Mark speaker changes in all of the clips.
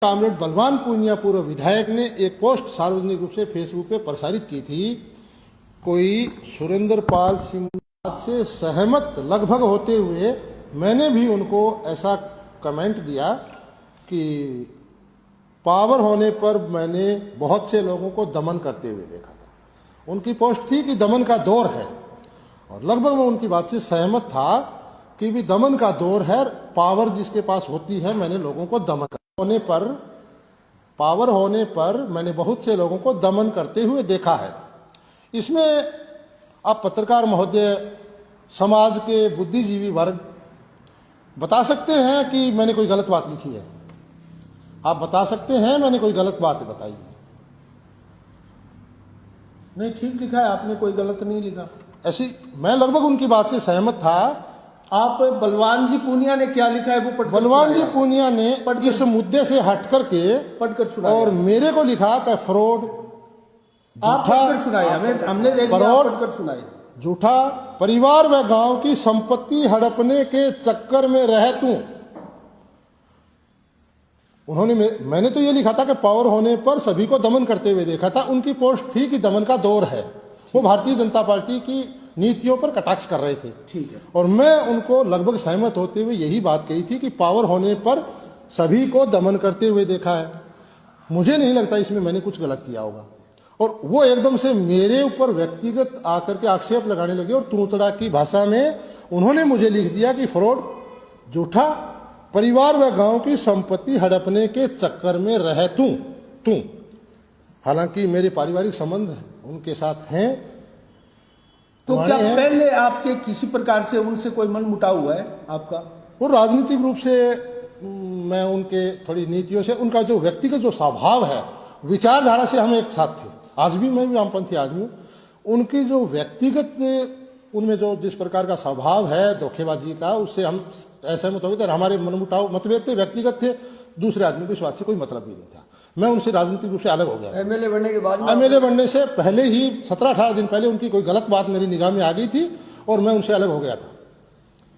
Speaker 1: Comrade बलवान पूनिया पूर्व विधायक ने एक पोस्ट सार्वजनिक रूप से फेसबुक पे प्रसारित की थी। कोई सुरेंद्र पाल सिंह से सहमत लगभग होते हुए मैंने भी उनको ऐसा कमेंट दिया कि पावर होने पर मैंने बहुत से लोगों को दमन करते हुए देखा था। उनकी पोस्ट थी कि दमन का दौर है और लगभग मैं उनकी बात से सहमत था कि भी दमन का दौर है। पावर जिसके पास होती है मैंने लोगों को दमन होने पर पावर होने पर मैंने बहुत से लोगों को दमन करते हुए देखा है। इसमें आप पत्रकार महोदय, समाज के बुद्धिजीवी वर्ग बता सकते हैं कि मैंने कोई गलत बात लिखी है। आप बता सकते हैं मैंने कोई गलत बात बताई है?
Speaker 2: नहीं, ठीक लिखा है आपने, कोई गलत नहीं लिखा।
Speaker 1: ऐसी मैं लगभग उनकी बात से सहमत था।
Speaker 2: आप बलवान जी पूनिया ने क्या लिखा है वो पढ़कर
Speaker 1: बलवान जी पूनिया ने इस मुद्दे से हट करके
Speaker 2: पढ़कर सुनाया
Speaker 1: और मेरे को लिखा कि फ्रॉड,
Speaker 2: आप पढ़कर सुनाए, हमने देख लिया, आप पढ़कर सुनाए।
Speaker 1: झूठा परिवार व गांव की संपत्ति हड़पने के चक्कर में रह तू। उन्होंने मैंने तो ये लिखा था कि पावर होने पर सभी को दमन करते हुए देखा था। उनकी पोस्ट थी कि दमन का दौर है। वो भारतीय जनता पार्टी की नीतियों पर कटाक्ष कर रहे थे।
Speaker 2: ठीक है।
Speaker 1: और मैं उनको लगभग सहमत होते हुए यही बात कही थी कि पावर होने पर सभी को दमन करते हुए देखा है। मुझे नहीं लगता इसमें मैंने कुछ गलत किया होगा। और वो एकदम से मेरे ऊपर व्यक्तिगत आकर के आक्षेप लगाने लगे और तूतड़ा की भाषा में उन्होंने मुझे लिख दिया कि फ्रॉड, झूठा परिवार व गांव की संपत्ति हड़पने के चक्कर में रह तू। हालांकि मेरे पारिवारिक संबंध उनके साथ हैं।
Speaker 2: तो क्या पहले आपके किसी प्रकार से उनसे कोई मनमुटाव हुआ है आपका? वो
Speaker 1: राजनीतिक रूप से मैं उनके थोड़ी नीतियों से, उनका जो व्यक्तिगत जो स्वभाव है, विचारधारा से हम एक साथ थे। आज भी मैं भी वामपंथी आदमी हूँ। उनकी जो व्यक्तिगत उनमें जो जिस प्रकार का स्वभाव है धोखेबाजी का, उससे हम असहमत हो गए थे। हमारे मनमुटाव मतभेद थे, व्यक्तिगत थे। दूसरे आदमी को इस बात से कोई मतलब भी नहीं था। मैं उनसे राजनीतिक रूप से अलग हो गया।
Speaker 3: एमएलए बनने के बाद,
Speaker 1: एमएलए बनने से पहले ही 17-18 दिन पहले उनकी कोई गलत बात मेरी निगाह में आ गई थी और मैं उनसे अलग हो गया था।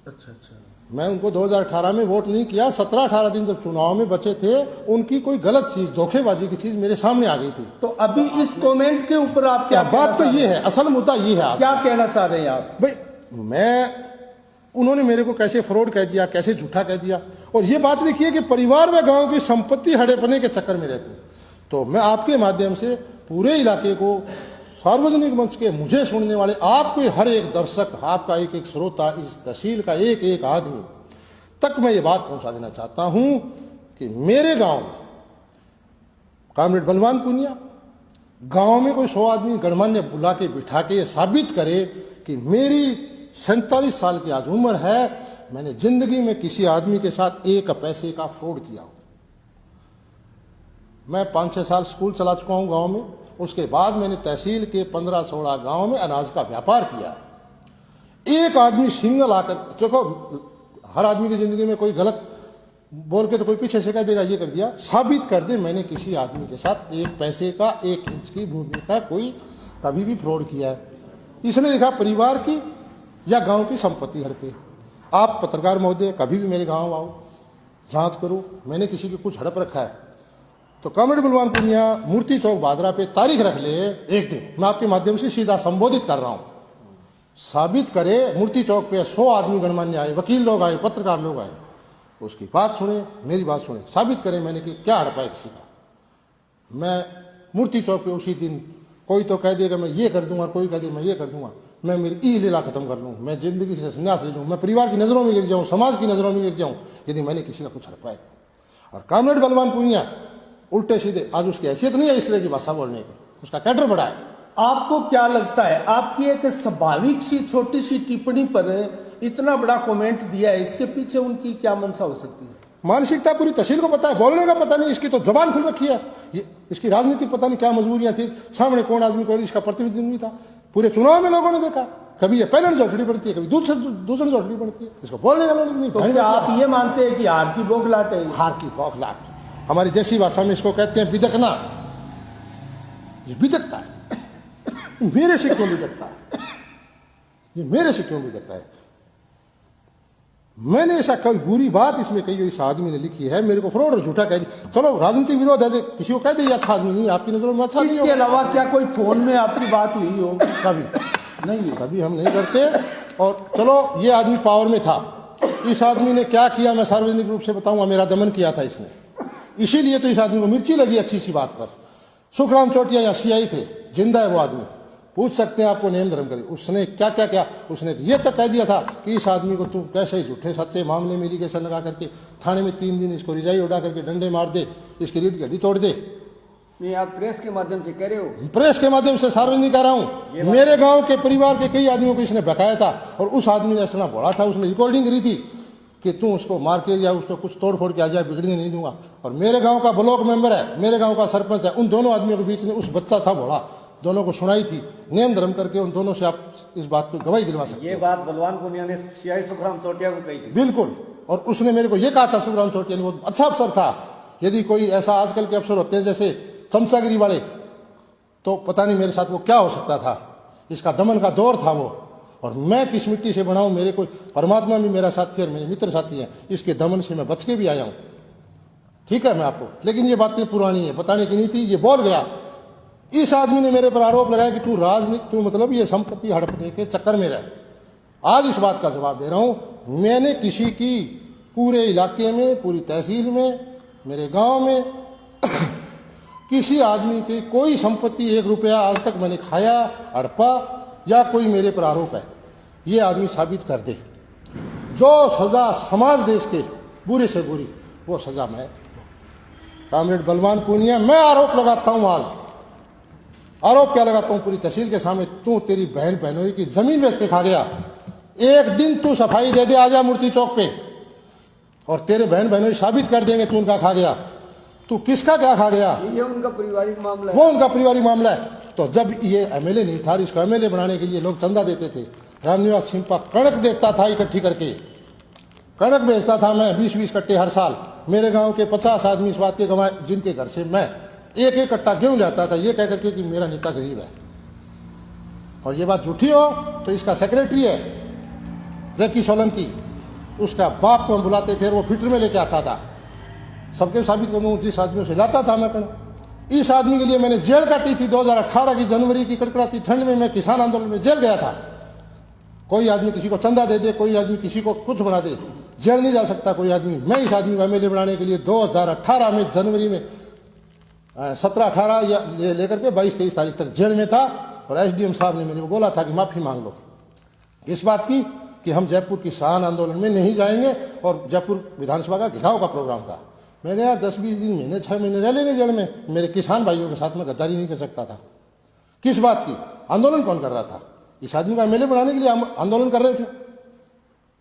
Speaker 2: अच्छा।
Speaker 1: मैं उनको 2018 में वोट नहीं किया। 17-18 दिन जब चुनाव में बचे थे, उनकी कोई गलत चीज, धोखेबाजी की चीज मेरे सामने आ गई थी।
Speaker 2: तो अभी इस कमेंट के ऊपर आप क्या
Speaker 1: बात तो ये है, असल मुद्दा ये है।
Speaker 2: क्या कहना चाह रहे हैं आप?
Speaker 1: भाई उन्होंने मेरे को कैसे फ्रॉड कह दिया, कैसे झूठा कह दिया। और ये बात लिखी कि परिवार व गांव की संपत्ति हड़पने के चक्कर में रहते। तो मैं आपके माध्यम से पूरे इलाके को, सार्वजनिक मंच के मुझे सुनने वाले आपके हर एक दर्शक, आपका एक एक श्रोता, इस तहसील का एक एक आदमी तक मैं ये बात पहुंचा देना चाहता हूं कि मेरे गांव में कामरेड बलवान पूनिया गांव में कोई 100 आदमी गणमान्य बुला के बिठा के ये साबित करे कि मेरी 47 साल की आज उम्र है, मैंने जिंदगी में किसी आदमी के साथ एक पैसे का फ्रॉड किया हो। मैं 5-6 साल स्कूल चला चुका हूं गांव में। उसके बाद मैंने तहसील के 15-16 गांव में अनाज का व्यापार किया। एक आदमी सिंगल आकर, देखो हर आदमी की जिंदगी में कोई गलत बोल के तो कोई पीछे से कह देगा ये कर दिया, साबित कर दे मैंने किसी आदमी के साथ एक पैसे का, 1 इंच की भूमि का कोई कभी भी फ्रॉड किया है। इसने देखा परिवार की या गांव की संपत्ति हड़पे। आप पत्रकार महोदय कभी भी मेरे गांव आओ, जांच करो, मैंने किसी की कुछ हड़प रखा है तो कामरेड बलवान पूनिया मूर्ति चौक बादरा पे तारीख रख ले एक दिन, मैं आपके माध्यम से सीधा संबोधित कर रहा हूं, साबित करे मूर्ति चौक पे 100 आदमी गणमान्य आए, वकील लोग आए, पत्रकार लोग आए, उसकी बात सुने, मेरी बात सुने, साबित करें मैंने कि क्या हड़पा है किसी का। मैं मूर्ति चौक पे उसी दिन, कोई तो कह देगा मैं ये कर दूंगा, कोई कह दे मैं ये कर दूंगा, मैं मेरी ई लीला खत्म कर लूँ, मैं जिंदगी से संन्यास ले लूँ, मैं परिवार की नजरों में गिर जाऊँ, समाज की नजरों में गिर जाऊँ यदि मैंने किसी का कुछ हड़पाया। और कामरेड बलवान पूनिया उल्टे सीधे, आज उसकी हैसियत नहीं है इस तरह की भाषा बोलने की, उसका कैडर बड़ा है।
Speaker 2: आपको क्या लगता है, आपकी एक स्वाभाविक सी छोटी सी टिप्पणी पर इतना बड़ा कमेंट दिया है, इसके पीछे उनकी क्या मंशा हो सकती है?
Speaker 1: मानसिकता पूरी तहसील को पता है, बोलने का पता नहीं, इसकी तो जबान खुल रखी है। ये इसकी राजनीतिक पता नहीं क्या मजबूरियां थी, सामने कौन आदमी को इसका प्रतिनिधित्व नहीं था। पूरे चुनाव में लोगों ने देखा, कभी ये पहले जोटड़ी पड़ती है, कभी दूसरी जोटड़ी पड़ती है, इसको बोलने का नॉलेज नहीं।
Speaker 2: तो क्या आप ये मानते हैं कि हार की बौखलाहट है?
Speaker 1: हार की बौखलाहट, हमारी देसी भाषा में इसको कहते हैं बिदकना। ये बिदकता है, मेरे से क्यों बिदकता है, ये मेरे से क्यों बिदकता है? मैंने ऐसा कोई बुरी बात इसमें कही इस आदमी ने लिखी है, मेरे को फ्रॉड और झूठा कह दिया। चलो राजनीतिक विरोध है, किसी को कह दे अच्छा आदमी नहीं, आपकी नजरों में अच्छा नहीं
Speaker 2: इसके
Speaker 1: होगा।
Speaker 2: अलावा क्या कोई फोन में आपकी बात हुई हो?
Speaker 1: कभी
Speaker 2: नहीं।
Speaker 1: कभी हम नहीं करते। और चलो ये आदमी पावर में था, इस आदमी ने क्या किया मैं सार्वजनिक रूप से बताऊंगा। मेरा दमन किया था इसने, इसीलिए तो इस आदमी को मिर्ची लगी अच्छी सी बात पर। सुखराम चौटिया यहाँ सीआई थे, जिंदा है वो आदमी, पूछ सकते हैं आपको नेम धर्म करे। उसने क्या क्या किया, उसने ये तक कह दिया था कि इस आदमी को तू कैसे झूठे सच्चे मामले में एलिगेशन लगा करके थाने में 3 दिन इसको रिजाई उड़ा करके डंडे मार दे, इसकी रीढ़ की हड्डी तोड़ दे।
Speaker 3: नहीं, आप प्रेस के माध्यम से कह रहे हो?
Speaker 1: प्रेस के माध्यम से सार्वजनिक कह रहा हूं। मेरे गांव के परिवार के कई आदमियों को इसने बकाया था और उस आदमी ने ऐसा बोला था, उसने रिकॉर्डिंग करी थी कि तू उसको मार के या उसको कुछ तोड़ फोड़ के आ जाए, बिगड़ने नहीं दूंगा। और मेरे गांव का ब्लॉक मेंबर है, मेरे गांव का सरपंच है, उन दोनों आदमियों के बीच में उस बच्चा था बोला, दोनों को सुनाई थी नेम धर्म करके। उन दोनों से आप इस बात को गवाही दिलवा सकते
Speaker 4: ये
Speaker 1: हो।
Speaker 4: बात बलवान पुनिया ने सीआई सुखराम चौटिया को कही थी।
Speaker 1: बिल्कुल। और उसने मेरे को ये कहा था, सुखराम चौटिया ने, वो अच्छा अफसर था। यदि कोई ऐसा आजकल के अफसर होते हैं जैसे चमचागिरी वाले, तो पता नहीं मेरे साथ वो क्या हो सकता था। इसका दमन का दौर था वो। और मैं किस मिट्टी से बना हूं, मेरे को परमात्मा भी मेरा साथी और मेरे मित्र साथी हैं, इसके दमन से मैं बच के भी आया हूं। ठीक है मैं आपको, लेकिन ये बातें पुरानी है, बताने की नहीं थी, ये बोल गया। इस आदमी ने मेरे पर आरोप लगाया कि तू राजनीति, तू मतलब ये संपत्ति हड़पने के चक्कर में रह। आज इस बात का जवाब दे रहा हूं, मैंने किसी की पूरे इलाके में, पूरी तहसील में, मेरे गांव में किसी आदमी की कोई संपत्ति 1 रुपया आज तक मैंने खाया, हड़पा या कोई मेरे पर आरोप है, ये आदमी साबित कर दे। जो सजा समाज देश के बुरे से बुरी, वो सजा मैं, कामरेड बलवान पूनिया, मैं आरोप लगाता हूं। आज आरोप क्या लगाता हूं पूरी तहसील के सामने, तू तेरी बहन बहनोई की जमीन बेच के खा गया। एक दिन तू सफाई दे दे, आजा मूर्ति चौक पे, और तेरे बहन बहनोई साबित कर देंगे तू उनका खा गया। तू किसका क्या खा गया?
Speaker 3: ये उनका पारिवारिक मामला है।
Speaker 1: वो उनका पारिवारिक मामला है। तो जब ये एमएलए नहीं था, इसको एमएलए बनाने के लिए लोग चंदा देते थे। रामनिवास छिंपा कणक देता था इकट्ठी करके, कणक बेचता था मैं 20-20 कट्टे हर साल। मेरे गांव के 50 आदमी इस बात के गवाह, जिनके घर से मैं 1-1 कट्टा गेहूं जाता था, ये कह करके कि मेरा नेता गरीब है। और ये बात झूठी हो तो इसका सेक्रेटरी है रेकी सोलंकी, उसका बाप को हम बुलाते थे, वो फिल्टर में लेके आता था। सबके साबित करूँ, जिस आदमियों से लाता था मैं कणक, इस आदमी के लिए मैंने जेल काटी थी। 2018 की जनवरी की कड़कड़ाती ठंड में मैं किसान आंदोलन में जेल गया था। कोई आदमी किसी को चंदा दे दे, कोई आदमी किसी को कुछ बना दे, जेल नहीं जा सकता कोई आदमी। मैं इस आदमी को एमएलए बनाने के लिए 2018 में जनवरी में 17-18 या लेकर के 22-23 तारीख तक जेल में था। और एसडीएम साहब ने मेरे को बोला था कि माफी मांग लो इस बात की कि हम जयपुर किसान आंदोलन में नहीं जाएंगे, और जयपुर विधानसभा का घेराव का प्रोग्राम था। मैं गया, 10-20 दिन, महीने 6 महीने रह लेंगे जेल में। मेरे किसान भाइयों के साथ में गद्दारी नहीं कर सकता था। किस बात की? आंदोलन कौन कर रहा था? इस आदमी का एमएलए बनाने के लिए हम आंदोलन कर रहे थे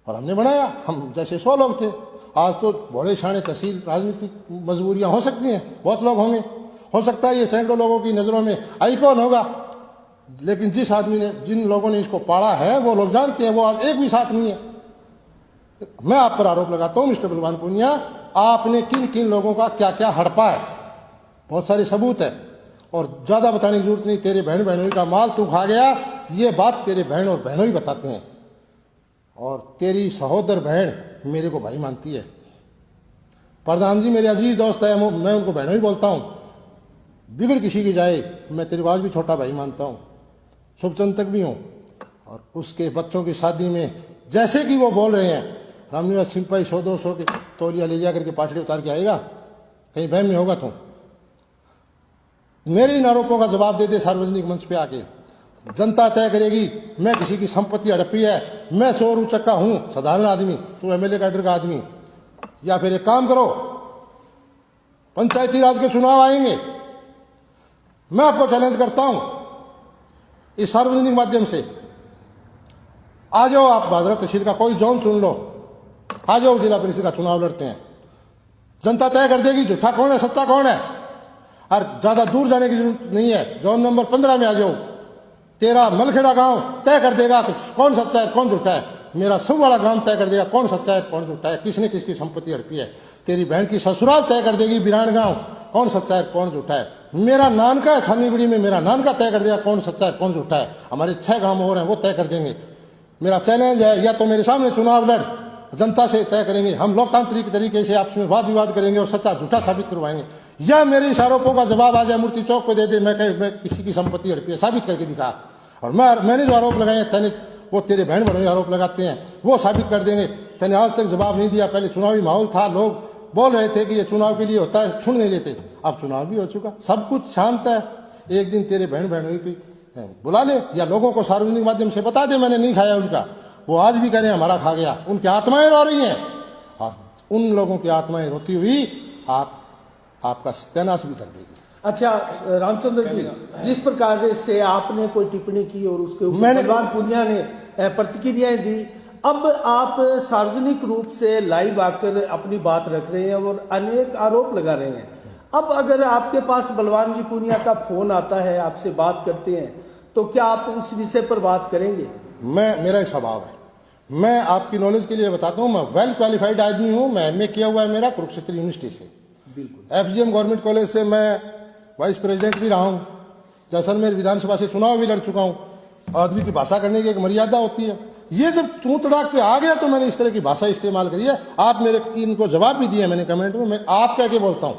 Speaker 1: और हमने बनाया। हम जैसे 100 लोग थे। आज तो बड़े शाणे तहसील राजनीतिक मजबूरियां हो सकती हैं, बहुत लोग होंगे, हो सकता है ये सैकड़ों लोगों की नजरों में आइकॉन होगा, लेकिन जिस आदमी ने, जिन लोगों ने इसको पाला है, वो लोग जानते हैं, वो आज एक भी साथ नहीं है। मैं आप पर आरोप लगाता हूं मिस्टर बलवान पूनिया, आपने किन किन लोगों का क्या क्या हड़पा है, बहुत सारे सबूत है। और ज्यादा बताने की जरूरत नहीं। तेरे बहन बहनोई का माल तू खा गया, ये बात तेरे बहन और बहनोई बताते हैं। और तेरी सहोदर बहन मेरे को भाई मानती है। प्रधान जी मेरे अजीज दोस्त है, मैं उनको बहनोई बोलता हूं। बिगड़ किसी की जाए, मैं तेरी आवाज भी छोटा भाई मानता हूं, शुभचिंतक भी हूं। और उसके बच्चों की शादी में जैसे कि वो बोल रहे हैं, रामनिवास सिंपाई 100-200 के तौलिया ले जा करके पाटली उतार के आएगा, कहीं बहम में होगा तू? मेरे इन आरोपों का जवाब दे दे सार्वजनिक मंच पे आके। जनता तय करेगी। मैं किसी की संपत्ति हड़पी है, मैं चोर उचक्का हूं, साधारण आदमी, तू एमएलए कैडर का आदमी। या फिर एक काम करो, पंचायती राज के चुनाव आएंगे, मैं आपको चैलेंज करता हूं इस सार्वजनिक माध्यम से, आ जाओ आप भादरा तहसील का कोई जोन चुन लो, आ जाओ, जिला परिषद का चुनाव लड़ते हैं। जनता तय कर देगी झूठा कौन है, सच्चा कौन है। और ज्यादा दूर जाने की जरूरत नहीं है, जोन नंबर 15 में आ जाओ, तेरा मलखेड़ा गांव तय कर देगा कि कौन सच्चा है कौन झूठा है। मेरा सब वाला गांव तय कर देगा कौन सच्चा है कौन झूठा है, किसने किसकी संपत्ति हड़पी है। तेरी बहन की ससुराल तय कर देगी बिरान गांव कौन सच्चा है कौन झूठा है। मेरा नानका है छानीबड़ी में, मेरा नानका तय कर देगा कौन सच्चा है कौन झूठा है। हमारे 6 गांव और हैं, वो तय कर देंगे। मेरा चैलेंज है, या तो मेरे सामने चुनाव लड़ जनता से तय करेंगे, हम लोकतांत्रिक तरीके से आपस में वाद विवाद करेंगे और सच्चा झूठा साबित करवाएंगे, या मेरे इस आरोपों का जवाब आ जाए मूर्ति चौक पे दे दे, मैं किसी की संपत्ति और साबित करके दिखा, और मैंने जो आरोप लगाए तने वो तेरे बहन बड़ों आरोप लगाते हैं वो साबित कर देंगे। तने आज तक जवाब नहीं दिया, पहले चुनावी माहौल था, लोग बोल रहे थे कि ये चुनाव के लिए होता है, सुन नहीं लेते, अब चुनाव भी हो चुका, सब कुछ शांत है। एक दिन तेरे बहन बहनों की बुला ले या लोगों को सार्वजनिक माध्यम से बता दे मैंने नहीं खाया उनका, वो आज भी कह रहे हैं हमारा खा गया, उनकी आत्माएं रो रही हैं, और उन लोगों की आत्माएं रोती हुई आपका सत्यानाश भी कर देगी।
Speaker 2: अच्छा रामचंद्र जी, जिस प्रकार से आपने कोई टिप्पणी की और उसके ऊपर बलवान पूनिया ने प्रतिक्रियाएं दी, अब आप सार्वजनिक रूप से लाइव आकर अपनी बात रख रहे हैं और अनेक आरोप लगा रहे हैं। अब अगर आपके पास बलवान जी पूनिया का फोन आता है, आपसे बात करते हैं, तो क्या आप उस विषय पर बात करेंगे?
Speaker 1: मेरा एक स्वभाव है, मैं आपकी नॉलेज के लिए बताता हूँ, मैं वेल क्वालिफाइड आदमी हूँ, मैं एमए किया हुआ है मेरा कुरुक्षेत्र यूनिवर्सिटी से, एफजीएम गवर्नमेंट कॉलेज से मैं वाइस प्रेसिडेंट भी रहा हूँ, जैसलमेर विधानसभा से चुनाव भी लड़ चुका हूँ। आदमी की भाषा करने की एक मर्यादा होती है, ये जब तू तड़ाक पे आ गया तो मैंने इस तरह की भाषा इस्तेमाल करी है। आप मेरे इनको जवाब भी दिया मैंने कमेंट में, मैं आप कह के बोलता हूँ,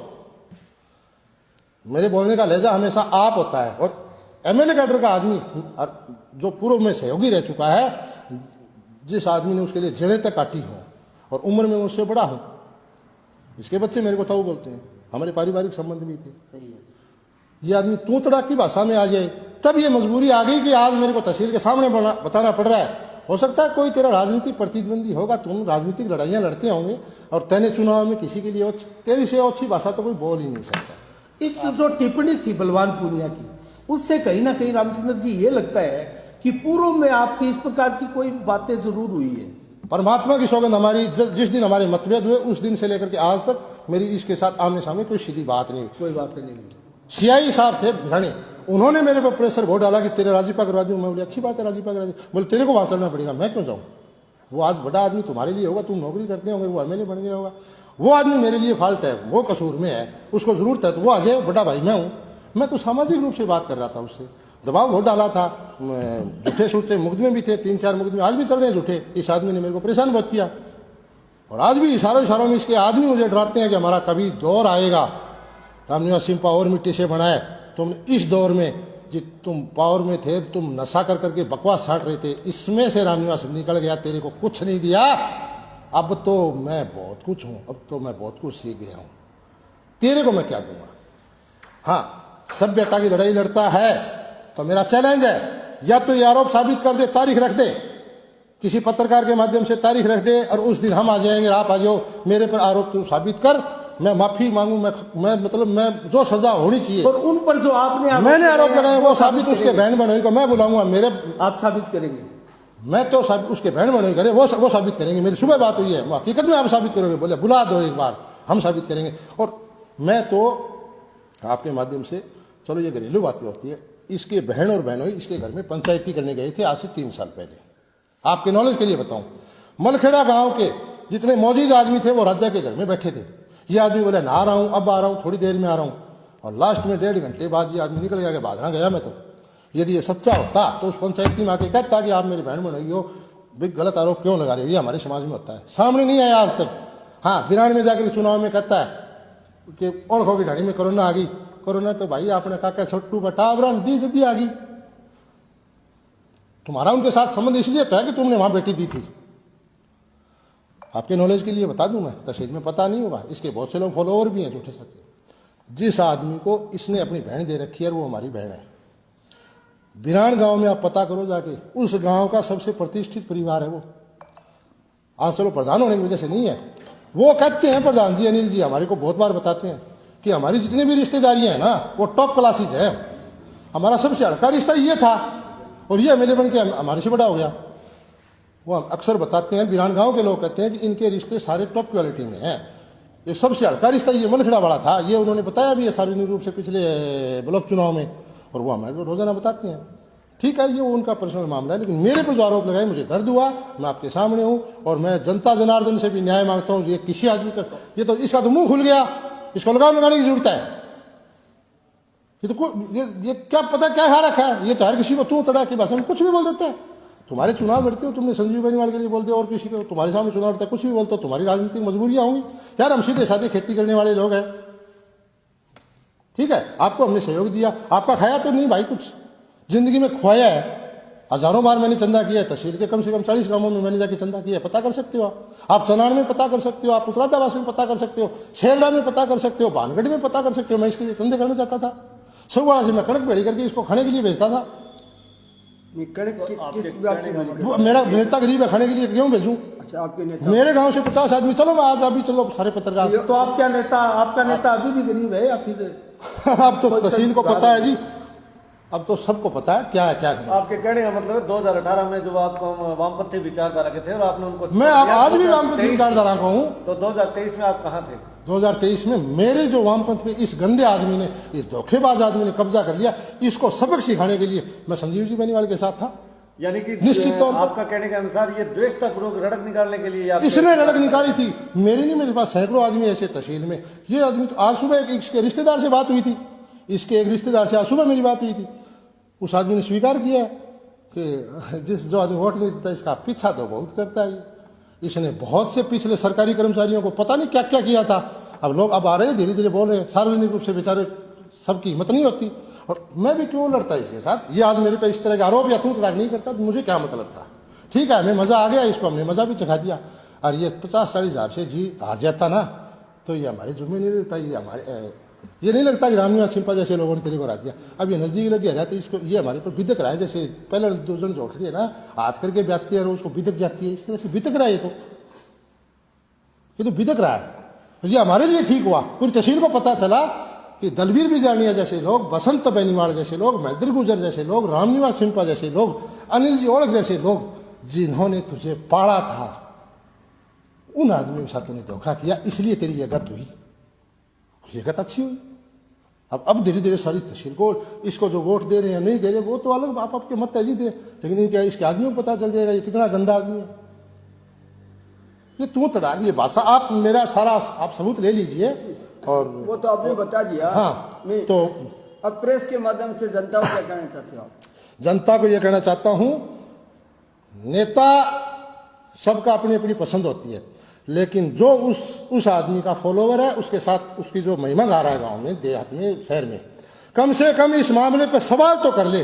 Speaker 1: मेरे बोलने का लहजा हमेशा आप होता है। और एमएलए कैडर का आदमी जो पूर्व में सहयोगी रह चुका है, जिस आदमी ने उसके लिए जड़ें तक काटी हो और उम्र में उससे बड़ा हो, इसके बच्चे मेरे को ताऊ बोलते हैं, हमारे पारिवारिक संबंध भी थे। ये आदमी तू तड़ाक की भाषा में आ जाए, तब ये मजबूरी आ गई कि आज मेरे को तहसील के सामने बताना पड़ रहा है। हो सकता है कोई तेरा राजनीतिक प्रतिद्वंदी होगा, तुम राजनीतिक लड़ाइयां लड़ते होंगे और तेने चुनाव में किसी के लिए तेरी से अच्छी भाषा तो कोई बोल ही नहीं सकता।
Speaker 2: इस जो टिप्पणी थी बलवान पूनिया की, उससे कहीं ना कहीं रामचंद्र जी ये लगता है कि पूर्व में आपकी इस प्रकार की कोई बातें जरूर हुई है।
Speaker 1: परमात्मा की सौगंध, हमारी जिस दिन हमारे मतभेद हुए उस दिन से लेकर के आज तक मेरी इसके साथ आमने सामने कोई सीधी बात नहीं हुई।
Speaker 2: कोई बात नहीं हुई।
Speaker 1: सीआई साहब थे भिरानी, उन्होंने मेरे पर प्रेशर बहुत डाला कि तेरे राजीपा करवा दूं। मैं बोले अच्छी बात है राजीपा करा दी, बोले तेरे को वहां चलना पड़ेगा, मैं क्यों जाऊं, वो आज बड़ा आदमी तुम्हारे लिए होगा, तुम नौकरी करते होंगे, वो एमएलए बन गया होगा, वो आदमी मेरे लिए फाल्ट है, वो कसूर में है, उसको जरूरत है तो वो आ जाए, बड़ा भाई मैं हूं। मैं तो सामाजिक रूप से बात कर रहा था, उससे दबाव बहुत डाला था, झूठे सूठे मुकदमे भी थे, 3-4 मुकदमे आज भी चल रहे हैं झूठे। इस आदमी ने मेरे को परेशान बहुत किया और आज भी इशारों में इसके आदमी मुझे डराते हैं कि हमारा कभी दौर आएगा, रामनिवास सिंह पावर मिट्टी से बनाए, तुम इस दौर में जी तुम पावर में थे, तुम नशा कर करके बकवास छाट रहे थे, इसमें से रामनिवास निकल गया, तेरे को कुछ नहीं दिया, अब तो मैं बहुत कुछ हूं, अब तो मैं बहुत कुछ सीख गया हूं, तेरे को मैं क्या दूंगा। हाँ, सभ्यता की लड़ाई लड़ता है तो मेरा चैलेंज है, या तो ये आरोप साबित कर दे, तारीख रख दे, किसी पत्रकार के माध्यम से तारीख रख दे और उस दिन हम आ जाएंगे, आप आ जाओ, मेरे पर आरोप तू साबित कर, मैं माफी मांगू, मैं जो सजा होनी चाहिए।
Speaker 2: और उन पर जो मैंने
Speaker 1: आरोप लगाए वो साबित उसके बहन बहनोई को मैं बुलाऊंगा, मेरे
Speaker 2: आप साबित करेंगे,
Speaker 1: मैं तो उसके बहन बहनोई करे, वो साबित करेंगे। मेरी सुबह बात हुई है, वो हकीकत में आप साबित करोगे, बोले बुला दो एक बार, हम साबित करेंगे। और मैं तो आपके माध्यम से, चलो ये घरेलू बातें होती है, इसके बहन और बहनोई इसके घर में पंचायती करने गए थे आज से 3 साल पहले। आपके नॉलेज के लिए बताऊं, मलखेड़ा गांव के जितने मौजूद आदमी थे वो राजा के घर में बैठे थे। ये आदमी बोले ना आ रहा हूं, अब आ रहा हूं, थोड़ी देर में आ रहा हूं, और लास्ट में 1.5 घंटे बाद ये आदमी निकल गया कि बाजरा गया मैं तो। यदि ये सच्चा होता तो उस पंचायती में आके कहता कि आप मेरी बहन बहनोई हो, बिग गलत आरोप क्यों लगा रहे हो, ये हमारे समाज में होता है। सामने नहीं आया आज तक। हाँ, बिरान में जाकर चुनाव में कहता है कि ओढ़ की ढाणी में कोरोना आ गई, कोरोना तो भाई आपने काका छोटू बटावरा दी जदी आ गई, तुम्हारा उनके साथ संबंध इसलिए तो है कि तुमने वहां बेटी दी थी। आपके नॉलेज के लिए बता दूं, मैं तहसील में पता नहीं होगा, इसके बहुत से लोग फॉलोअर भी हैं झूठे सच्चे। जिस आदमी को इसने अपनी बहन दे रखी है वो हमारी बहन है। बिरान गांव में आप पता करो जाके, उस गांव का सबसे प्रतिष्ठित परिवार है वो। आज चलो प्रधान होने की वजह से नहीं है, वो कहते हैं प्रधान जी अनिल जी हमारे को बहुत बार बताते हैं कि हमारी जितनी भी रिश्तेदारियां हैं ना वो टॉप क्लासेज है, हमारा सबसे हल्का रिश्ता ये था और ये एमएलए बन के हमारे से बड़ा हो गया। वो अक्सर बताते हैं, बिरान गांव के लोग कहते हैं कि इनके रिश्ते सारे टॉप क्वालिटी में हैं, ये सबसे हल्का रिश्ता ये मलखेड़ा वाला था। ये उन्होंने बताया भी है सार्वजनिक रूप से पिछले ब्लॉक चुनाव में, और वो हमारे को रोजाना बताते हैं। ठीक है, ये उनका पर्सनल मामला है, लेकिन मेरे पर जो आरोप लगाए मुझे दर्द हुआ, मैं आपके सामने हूं और मैं जनता जनार्दन से भी न्याय मांगता हूं। ये किसी आदमी का, ये तो इसका तो मुंह खुल गया, इसको लगाम लगाने की जरूरत है। ये तो ये क्या पता क्या खा रखा है, ये तो हर किसी को तू तड़ा की भाषा में कुछ भी बोल देते हैं। तुम्हारे चुनाव लड़ते हो, तुमने संजीव बेनीवाल के लिए बोलते हो और किसी को तुम्हारे सामने चुनाव लड़ता है, कुछ भी बोलते हो, तुम्हारी राजनीतिक मजबूरियां होंगी। यार हम सीधे साधे खेती करने वाले लोग हैं, ठीक है, आपको हमने सहयोग दिया, आपका खाया तो नहीं भाई, कुछ जिंदगी में खोया है। हजारों बार मैंने चंदा किया है, तहसील के कम से कम 40 गांवों में मैंने जाके चंदा किया है, पता कर सकते हो आप चनान में पता कर सकते हो, आप उत्तरादावास में पता कर सकते हो, शेरडा में पता कर सकते हो, भानगढ़ में पता कर सकते हो। मैं इसके लिए चंदे करने जाता था, सगवाड़ा से मैं कड़क भेड़ी करके इसको खाने के लिए भेजता था।
Speaker 3: मैं कड़क किस बात की बात कर?
Speaker 1: वो मेरा नेता गरीब है, खाने के लिए क्यों भेजूं?
Speaker 3: अच्छा, आपके नेता
Speaker 1: मेरे गांव से 50 आदमी, चलो आज अभी चलो सारे पत्रकार।
Speaker 2: तो आपका नेता अभी भी गरीब है या फिर?
Speaker 1: अब तो तहसील को पता है जी, अब तो सबको पता है क्या है क्या नहीं।
Speaker 4: आपके कहने का मतलब है 2018 में जब आपको वामपंथी विचारधारा के थे और आपने उनको
Speaker 1: मैं आज भी वामपंथी विचारधारा का हूँ।
Speaker 4: तो 2023 में आप कहाँ थे?
Speaker 1: 2023 में मेरे जो वामपंथ पे इस गंदे आदमी ने, इस धोखेबाज आदमी ने कब्जा कर लिया, इसको सबक सिखाने के लिए मैं संजीव जी बेनीवाल के साथ था।
Speaker 4: यानी कि
Speaker 1: निश्चित तौर पर
Speaker 4: आपका कहने के अनुसार ये द्वेषतापूर्वक रड़क निकालने के लिए
Speaker 1: इसने रड़क निकाली थी। मेरी नहीं, मेरे पास सैकड़ों आदमी ऐसे तहसील में। ये आदमी तो आज सुबह इसके रिश्तेदार से बात हुई थी, इसके एक रिश्तेदार से आज सुबह मेरी बात हुई थी। उस आदमी ने स्वीकार किया कि जो आदमी वोट नहीं देता इसका पीछा तो बहुत करता है। इसने बहुत से पिछले सरकारी कर्मचारियों को पता नहीं क्या क्या किया था। अब लोग अब आ रहे हैं, धीरे धीरे बोल रहे हैं, सार्वजनिक रूप से बेचारे सबकी हिम्मत नहीं होती। और मैं भी क्यों लड़ता इसके साथ? ये आज मेरे पे इस तरह के आरोप या तू तड़ाक नहीं करता तो मुझे क्या मतलब था? ठीक है, हमें मजा आ गया, इसको हमने मजा भी चखा दिया। और ये 50-40 हजार से जी हार जाता ना तो ये हमारे जुम्मे नहीं लगता, ये नहीं लगता कि रामनिवास सिंपा जैसे लोगों ने तेरे को हरा दिया। अब ये नजदीक लगे हराते इसको, ये हमारे पर बिदक रहा है। जैसे पहले 2 जन जो उठ रही है ना, हाथ करके बैठती है और उसको बिदक जाती है, इस तरह से बिदक रहा है। ये तो बिदक रहा है। ये हमारे लिए ठीक हुआ, पूरी तहसील को पता चला कि दलवीर बिजानिया जैसे लोग, बसंत बेनीवाल जैसे लोग, महेंद्र गुजर जैसे लोग, रामनिवास सिंपा जैसे लोग, अनिल जी ओढ़ जैसे लोग जिन्होंने तुझे पाड़ा था, उन आदमियों के साथ तूने धोखा किया, इसलिए तेरी ये गत हुई। ये गत अच्छी हुई। अब धीरे धीरे सारी तहसील को, इसको जो वोट दे रहे हैं नहीं दे रहे वो तो अलग, आप आपके मत है जी दे, लेकिन इनके इसके आदमियों को पता चल जाएगा ये कितना गंदा आदमी है। ये तू तड़ाक, ये भाषा, आप मेरा सारा आप सबूत ले लीजिए। और
Speaker 3: वो तो आपने बता दिया।
Speaker 1: हाँ,
Speaker 3: नहीं,
Speaker 1: तो
Speaker 3: अब प्रेस के माध्यम से जनता को क्या कहना चाहते हो आप?
Speaker 1: जनता को यह कहना चाहता हूं, नेता सबका अपनी अपनी पसंद होती है, लेकिन जो उस आदमी का फॉलोवर है, उसके साथ उसकी जो महिमा गा रहा है गांव में, देहात में, शहर में, कम से कम इस मामले पर सवाल तो कर ले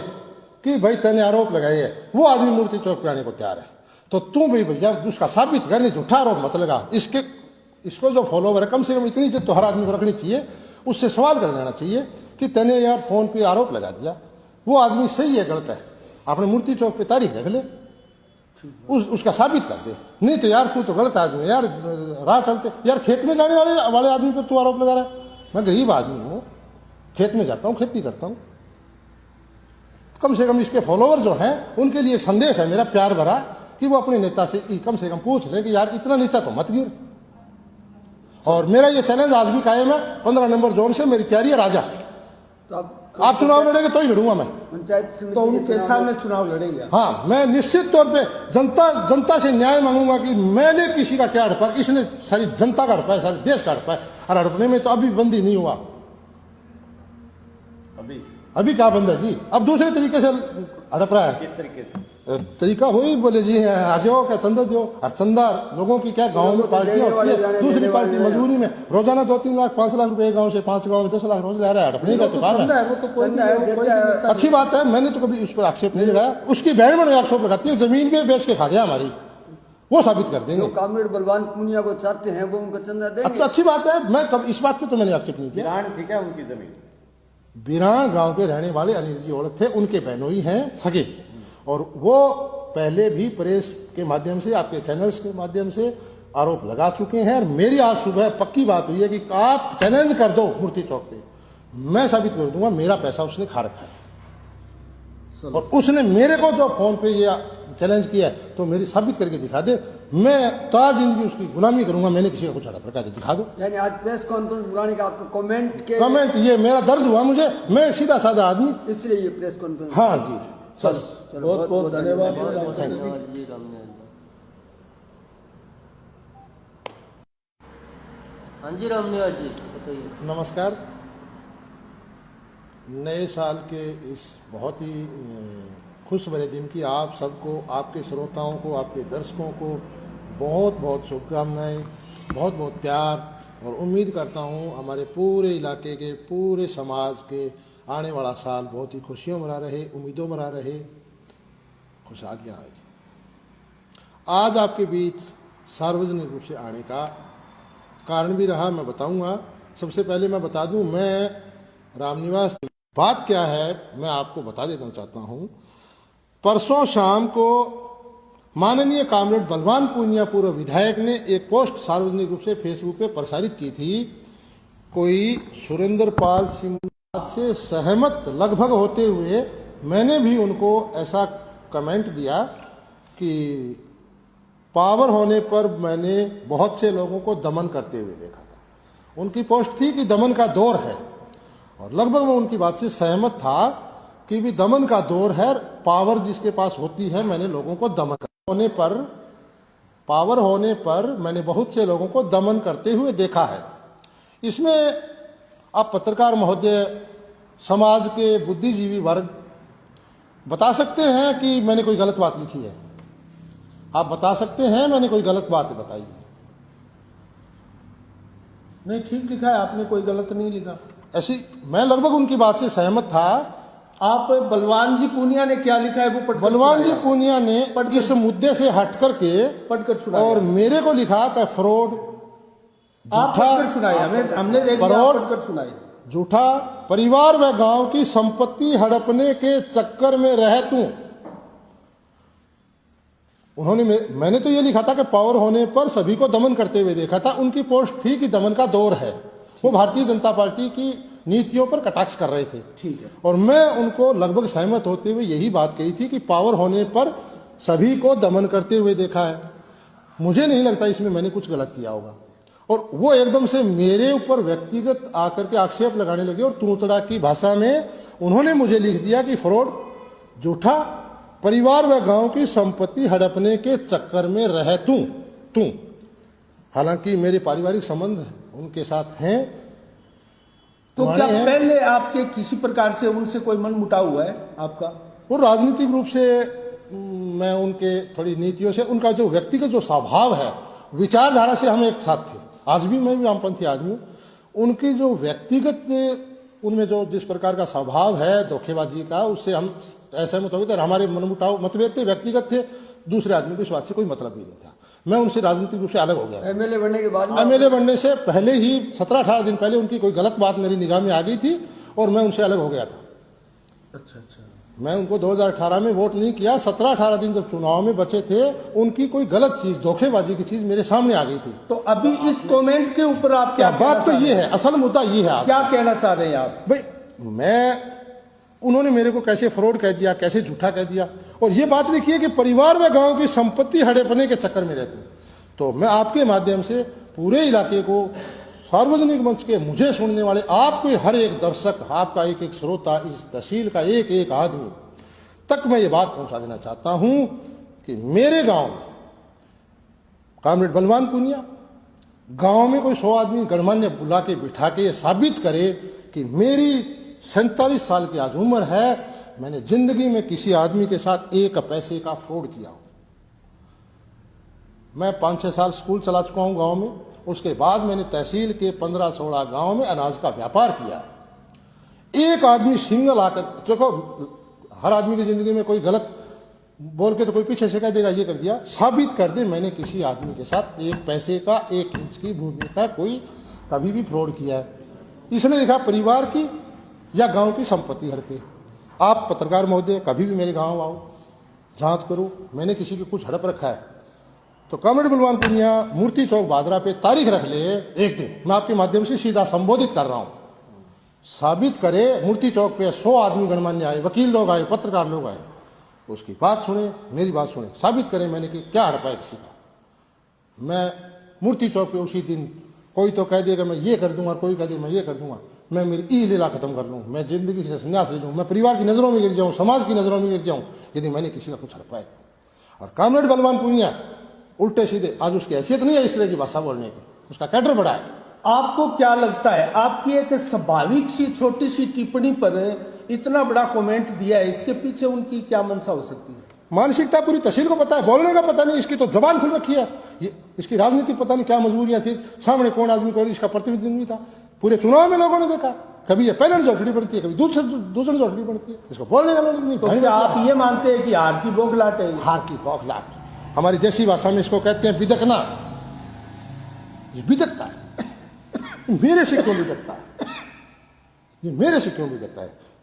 Speaker 1: कि भाई तैने आरोप लगाए है, वो आदमी मूर्ति चौक पे आने को तैयार है, तो तू भी भैया उसका साबित करने, झूठा आरोप मत लगा। इसको जो फॉलोवर है, कम से कम इतनी इज्जत तो हर आदमी को रखनी चाहिए, उससे सवाल कर लेना चाहिए कि तैने यार फोन पे आरोप लगा दिया, वो आदमी सही है गलत है, आपने मूर्ति चौक पे तारीख रख ले, उसका साबित कर दे। नहीं तो यार तू तो गलत आदमी है यार, राह चलते यार, खेत में जाने वाले आदमी पर तू आरोप लगा रहा है। मैं गरीब आदमी हूँ, खेत में जाता हूँ, खेती करता हूँ, कम से कम इसके फॉलोवर जो हैं उनके लिए एक संदेश है मेरा प्यार भरा कि वो अपने नेता से कम पूछ ले कि यार इतना नीचा तो मत गिर। और मेरा ये चैलेंज आज भी कायम है, 15 नंबर जोन से मेरी तैयारी है राजा।
Speaker 3: तो
Speaker 1: आप चुनाव लड़ेंगे तो ही लड़ूंगा मैं,
Speaker 3: पंचायत समिति
Speaker 2: तो
Speaker 3: के
Speaker 2: उनके सामने चुनाव लड़ेंगे?
Speaker 1: हाँ, मैं निश्चित तौर पे जनता से न्याय मांगूंगा कि मैंने किसी का क्या हड़पा, इसने सारी जनता का हड़पा है, सारे देश का हड़पा है, और हड़पने में तो अभी बंदी नहीं हुआ। अभी क्या बंद है जी, अब दूसरे तरीके से हड़प रहा है।
Speaker 4: किस तरीके से?
Speaker 1: तरीका वही बोले जी आ जाओ क्या चंदा दो, और चंदा लोगों की क्या गांव में पार्टियां होती है, दूसरी पार्टी मजबूरी में रोजाना 2-3 लाख 5 लाख रुपए गांव से 5 गांव में 10 लाख रोज ले रहा है, हड़पने का तो काम है।
Speaker 2: वो तो कोई नहीं,
Speaker 1: अच्छी बात है, मैंने तो कभी उस पर आक्षेप नहीं लगाया। उसकी बहन बने आक्षेप लगाती है, जमीन पे बेच के खा गया हमारी, वो साबित कर देंगे।
Speaker 3: कामरेड बलवान पुनिया को चाहते हैं वो उनका चंदा देंगे।
Speaker 1: अच्छा, अच्छी बात है, मैं कब इस बात पे तो मैंने आक्षेप नहीं किया।
Speaker 4: बिरान थी क्या उनकी जमीन?
Speaker 1: बिरान गांव के रहने वाले अनिल जी औरत थे, उनके बहनोई हैं सगे, और वो पहले भी प्रेस के माध्यम से, आपके चैनल्स के माध्यम से आरोप लगा चुके हैं। और मेरी आज सुबह पक्की बात हुई है कि आप चैलेंज कर दो मूर्ति चौक पे, मैं साबित कर दूंगा मेरा पैसा उसने खा रखा है। और उसने मेरे को जो फोन पे ये चैलेंज किया है तो मेरी साबित करके दिखा दे, मैं ताज जिंदगी उसकी गुलामी करूंगा। मैंने किसी का कुछ हड़प रखा है दिखा दो।
Speaker 3: यानी आज प्रेस कॉन्फ्रेंस बुलाने का आपका
Speaker 1: कमेंट ये मेरा दर्द हुआ मुझे, मैं सीधा साधा आदमी,
Speaker 3: इसलिए ये प्रेस कॉन्फ्रेंस।
Speaker 1: हाँ जी, बस
Speaker 2: बहुत बहुत धन्यवाद।
Speaker 5: हाँ जी रामनिवास जी बताइए।
Speaker 1: नमस्कार। नए साल के इस बहुत ही खुश भरे दिन की आप सबको, आपके श्रोताओं को, आपके दर्शकों को बहुत बहुत शुभकामनाएं, बहुत बहुत प्यार, और उम्मीद करता हूँ हमारे पूरे इलाके के, पूरे समाज के आने वाला साल बहुत ही खुशियों भरा रहे, उम्मीदों भरा रहे, खुशहालियाँ आए। आज आपके बीच सार्वजनिक रूप से आने का कारण भी रहा, मैं बताऊंगा। सबसे पहले मैं बता दूं, मैं रामनिवास, बात क्या है मैं आपको बता देना चाहता हूं। परसों शाम को माननीय कामरेड बलवान पूनिया पूर्व विधायक ने एक पोस्ट सार्वजनिक रूप से फेसबुक पे प्रसारित की थी। कोई सुरेंद्र पाल सिंह बात से सहमत लगभग होते हुए मैंने भी उनको ऐसा कमेंट दिया कि पावर होने पर मैंने बहुत से लोगों को दमन करते हुए देखा था। उनकी पोस्ट थी कि दमन का दौर है, और लगभग मैं उनकी बात से सहमत था कि भी दमन का दौर है। पावर जिसके पास होती है, मैंने लोगों को दमन होने पर, पावर होने पर मैंने बहुत से लोगों को दमन करते हुए देखा है। इसमें आप पत्रकार महोदय, समाज के बुद्धिजीवी वर्ग बता सकते हैं कि मैंने कोई गलत बात लिखी है। आप बता सकते हैं मैंने कोई गलत बात बताई है?
Speaker 2: नहीं, ठीक लिखा है आपने, कोई गलत नहीं लिखा।
Speaker 1: ऐसी मैं लगभग उनकी बात से सहमत था।
Speaker 2: आप बलवान जी पूनिया ने क्या लिखा है वो पढ़कर
Speaker 1: बलवान जी
Speaker 2: सुनाइए।
Speaker 1: पूनिया ने इस मुद्दे से हट करके
Speaker 2: पढ़कर सुनाइए।
Speaker 1: और मेरे को लिखा कि फ्रॉड,
Speaker 2: आप पढ़कर सुनाइए, हमने देख लिया, आप पढ़कर सुनाइए।
Speaker 1: झूठा, परिवार व गांव की संपत्ति हड़पने के चक्कर में रह तू। उन्होंने मैंने तो ये लिखा था कि पावर होने पर सभी को दमन करते हुए देखा था। उनकी पोस्ट थी कि दमन का दौर है। वो भारतीय जनता पार्टी की नीतियों पर कटाक्ष कर रहे थे।
Speaker 2: ठीक है।
Speaker 1: और मैं उनको लगभग सहमत होते हुए यही बात कही थी कि पावर होने पर सभी को दमन करते हुए देखा है। मुझे नहीं लगता इसमें मैंने कुछ गलत किया होगा। और वो एकदम से मेरे ऊपर व्यक्तिगत आकर के आक्षेप लगाने लगे, और तूतड़ा की भाषा में उन्होंने मुझे लिख दिया कि फ्रॉड, झूठा, परिवार व गांव की संपत्ति हड़पने के चक्कर में रह तू। हालांकि मेरे पारिवारिक संबंध उनके साथ हैं।
Speaker 2: तो क्या पहले आपके किसी प्रकार से उनसे कोई मन मुटाव हुआ है आपका?
Speaker 1: वो राजनीतिक रूप से मैं उनके थोड़ी नीतियों से, उनका जो व्यक्तिगत जो स्वभाव है, विचारधारा से हम एक साथ थे। आज भी मैं भी वामपंथी आदमी हूँ। उनकी जो व्यक्तिगत, उनमें जो जिस प्रकार का स्वभाव है धोखेबाजी का, उससे हम असहमत हो गए थे। हमारे मनमुटाव मतभेद थे, व्यक्तिगत थे। दूसरे आदमी को इस बात से कोई मतलब ही नहीं था। मैं उनसे राजनीतिक रूप से अलग हो गया।
Speaker 3: एमएलए बनने के बाद,
Speaker 1: एमएलए बनने से पहले ही 17-18 दिन पहले उनकी कोई गलत बात मेरी निगाह में आ गई थी, और मैं उनसे अलग हो गया था।
Speaker 2: अच्छा।
Speaker 1: मैं उनको 2018 में वोट नहीं किया। 17-18 दिन जब चुनाव में बचे थे, उनकी कोई गलत चीज, धोखेबाजी की चीज मेरे सामने आ गई थी।
Speaker 2: तो अभी इस कमेंट के ऊपर आप क्या
Speaker 1: बात तो ये है, असल मुद्दा ये है।
Speaker 2: क्या कहना चाह रहे हैं आप?
Speaker 1: भाई उन्होंने मेरे को कैसे फ्रॉड कह दिया, कैसे झूठा कह दिया, और ये बात लिखी कि परिवार व गांव की संपत्ति हड़पने के चक्कर में रहते हैं। तो मैं आपके माध्यम से पूरे इलाके को, सार्वजनिक मंच के मुझे सुनने वाले आपके हर एक दर्शक, आपका एक एक श्रोता, इस तहसील का एक एक आदमी तक मैं ये बात पहुंचा देना चाहता हूं कि मेरे गांव में कामरेड बलवान पूनिया, गांव में कोई 100 आदमी गणमान्य बुला के बिठा के साबित करे कि मेरी 47 साल की आज उम्र है, मैंने जिंदगी में किसी आदमी के साथ एक पैसे का फ्रॉड किया हो। मैं 5-6 साल स्कूल चला चुका हूं गांव में। उसके बाद मैंने तहसील के 15-16 गांव में अनाज का व्यापार किया। एक आदमी सिंगल आकर, देखो हर आदमी की जिंदगी में कोई गलत बोल के तो कोई पीछे से कह देगा ये कर दिया, साबित कर दे मैंने किसी आदमी के साथ एक पैसे का, 1 इंच की भूमि का कोई कभी भी फ्रॉड किया है। इसने देखा परिवार की या गांव की संपत्ति हड़पे। आप पत्रकार महोदय कभी भी मेरे गांव आओ, जांच करो, मैंने किसी की कुछ हड़प रखा है तो कामरेड बलवान पूनिया मूर्ति चौक बादरा पे तारीख रख ले, एक दिन मैं आपके माध्यम से सीधा संबोधित कर रहा हूं, साबित करे मूर्ति चौक पे 100 आदमी गणमान्य आए, वकील लोग आए, पत्रकार लोग आए, उसकी बात सुने, मेरी बात सुने, साबित करें मैंने कि क्या हड़पा है किसी का। मैं मूर्ति चौक पे उसी दिन, कोई तो कह देगा मैं ये कर दूंगा, कोई कह दे मैं ये कर दूंगा, मैं मेरी ई लीला खत्म कर लूँ, मैं जिंदगी से संन्यास ले लूँ, मैं परिवार की नजरों में गिर जाऊँ, समाज की नजरों में गिर जाऊँ यदि मैंने किसी का कुछ हड़पा है। और कामरेड बलवान पूनिया उल्टे सीधे, आज उसकी हैसियत नहीं है इस तरह की भाषा बोलने की, उसका कैडर बड़ा है।
Speaker 2: आपको क्या लगता है, आपकी एक स्वाभाविक सी छोटी सी टिप्पणी पर इतना बड़ा कमेंट दिया है, इसके पीछे उनकी क्या मंशा हो सकती है?
Speaker 1: मानसिकता पूरी तहसील को पता है, बोलने का पता नहीं, इसकी तो जबान खुल रखी है। ये इसकी राजनीतिक पता नहीं क्या मजबूरियां थी, सामने कौन आदमी को इसका प्रतिनिधित्व नहीं था। पूरे चुनाव में लोगों ने देखा, कभी ये पहले जोटड़ी पड़ती है, कभी दूसरी जोटड़ी पड़ती है, इसको बोलने का नॉलेज नहीं।
Speaker 2: तो क्या आप ये मानते हैं कि हार की बौखलाहट है?
Speaker 1: हार की बौखलाहट, हमारी देसी भाषा में इसको कहते हैं बिदकना। ये बिदकता है, मेरे से क्यों बिदकता है, ये मेरे से क्यों बिदकता है?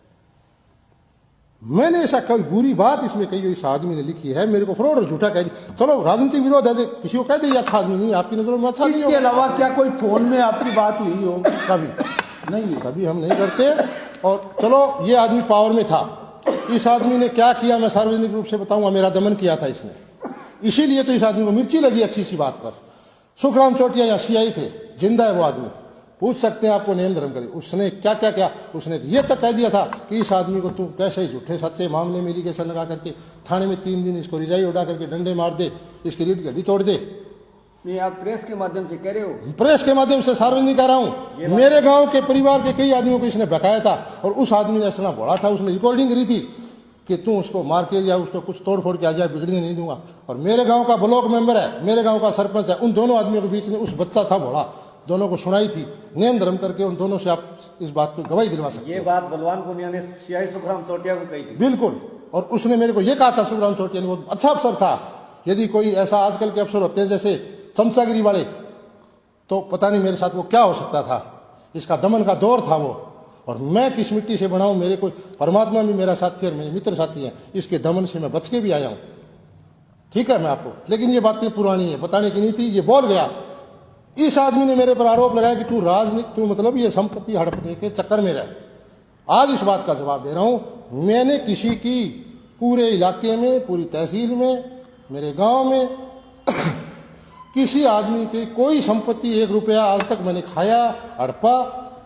Speaker 1: मैंने ऐसा कोई बुरी बात इसमें कही इस आदमी ने लिखी है, मेरे को फ्रॉड और झूठा कह दिया। चलो राजनीतिक विरोध है, किसी को कह दे अच्छा आदमी नहीं, आपकी नजरों में अच्छा नहीं
Speaker 2: इसके अलावा क्या कोई फोन में आपकी बात हुई हो?
Speaker 1: कभी
Speaker 2: नहीं,
Speaker 1: कभी हम नहीं करते। और चलो ये आदमी पावर में था, इस आदमी ने क्या किया मैं सार्वजनिक रूप से बताऊंगा। मेरा दमन किया था इसने, इसीलिए तो इस आदमी को मिर्ची लगी अच्छी सी बात पर। सुखराम चौटिया यहाँ सीआई थे, जिंदा है वो आदमी, पूछ सकते हैं आपको, नेम धर्म करे। उसने क्या क्या किया, उसने ये तक कह दिया था कि इस आदमी को तू कैसे झूठे सच्चे मामले में एलिगेशन लगा करके थाने में 3 दिन इसको रिजाई उड़ा करके डंडे मार दे, इसकी रीढ़ की हड्डी तोड़ दे।
Speaker 3: नहीं, आप प्रेस के माध्यम से कह रहे हो?
Speaker 1: प्रेस के माध्यम से सार्वजनिक कह रहा हूं। मेरे गांव के परिवार के कई आदमियों को इसने बकाया था, और उस आदमी ने इतना बोला था, उसने रिकॉर्डिंग करी थी कि तू उसको मार के या उसको कुछ तोड़ फोड़ के आ जाए, बिगड़ने नहीं दूंगा। और मेरे गांव का ब्लॉक मेंबर है, मेरे गांव का सरपंच है, उन दोनों आदमियों के बीच में उस बच्चा था भोला, दोनों को सुनाई थी, नेम धर्म करके उन दोनों से आप इस बात को गवाही दिलवा सकते
Speaker 4: ये
Speaker 1: हैं।
Speaker 4: बात बलवान पुनिया ने सीआई सुखराम चौटिया को कही थी।
Speaker 1: बिल्कुल, और उसने मेरे को ये कहा था, सुखराम चौटिया ने, वो अच्छा अफसर था। यदि कोई ऐसा आजकल के अफसर होते हैं जैसे चमचागिरी वाले, तो पता नहीं मेरे साथ वो क्या हो सकता था। इसका दमन का दौर था वो, और मैं किस मिट्टी से बना हूं, मेरे को परमात्मा भी मेरा साथी और मेरे मित्र साथी हैं, इसके दमन से मैं बच के भी आया हूं। ठीक है मैं आपको, लेकिन ये बातें पुरानी है, बताने की नहीं थी, ये बोल गया। इस आदमी ने मेरे पर आरोप लगाया कि तू राजनीति, तू मतलब ये संपत्ति हड़पने के चक्कर में रह। आज इस बात का जवाब दे रहा हूं, मैंने किसी की पूरे इलाके में, पूरी तहसील में, मेरे गांव में किसी आदमी की कोई संपत्ति 1 रुपया आज तक मैंने खाया, हड़पा,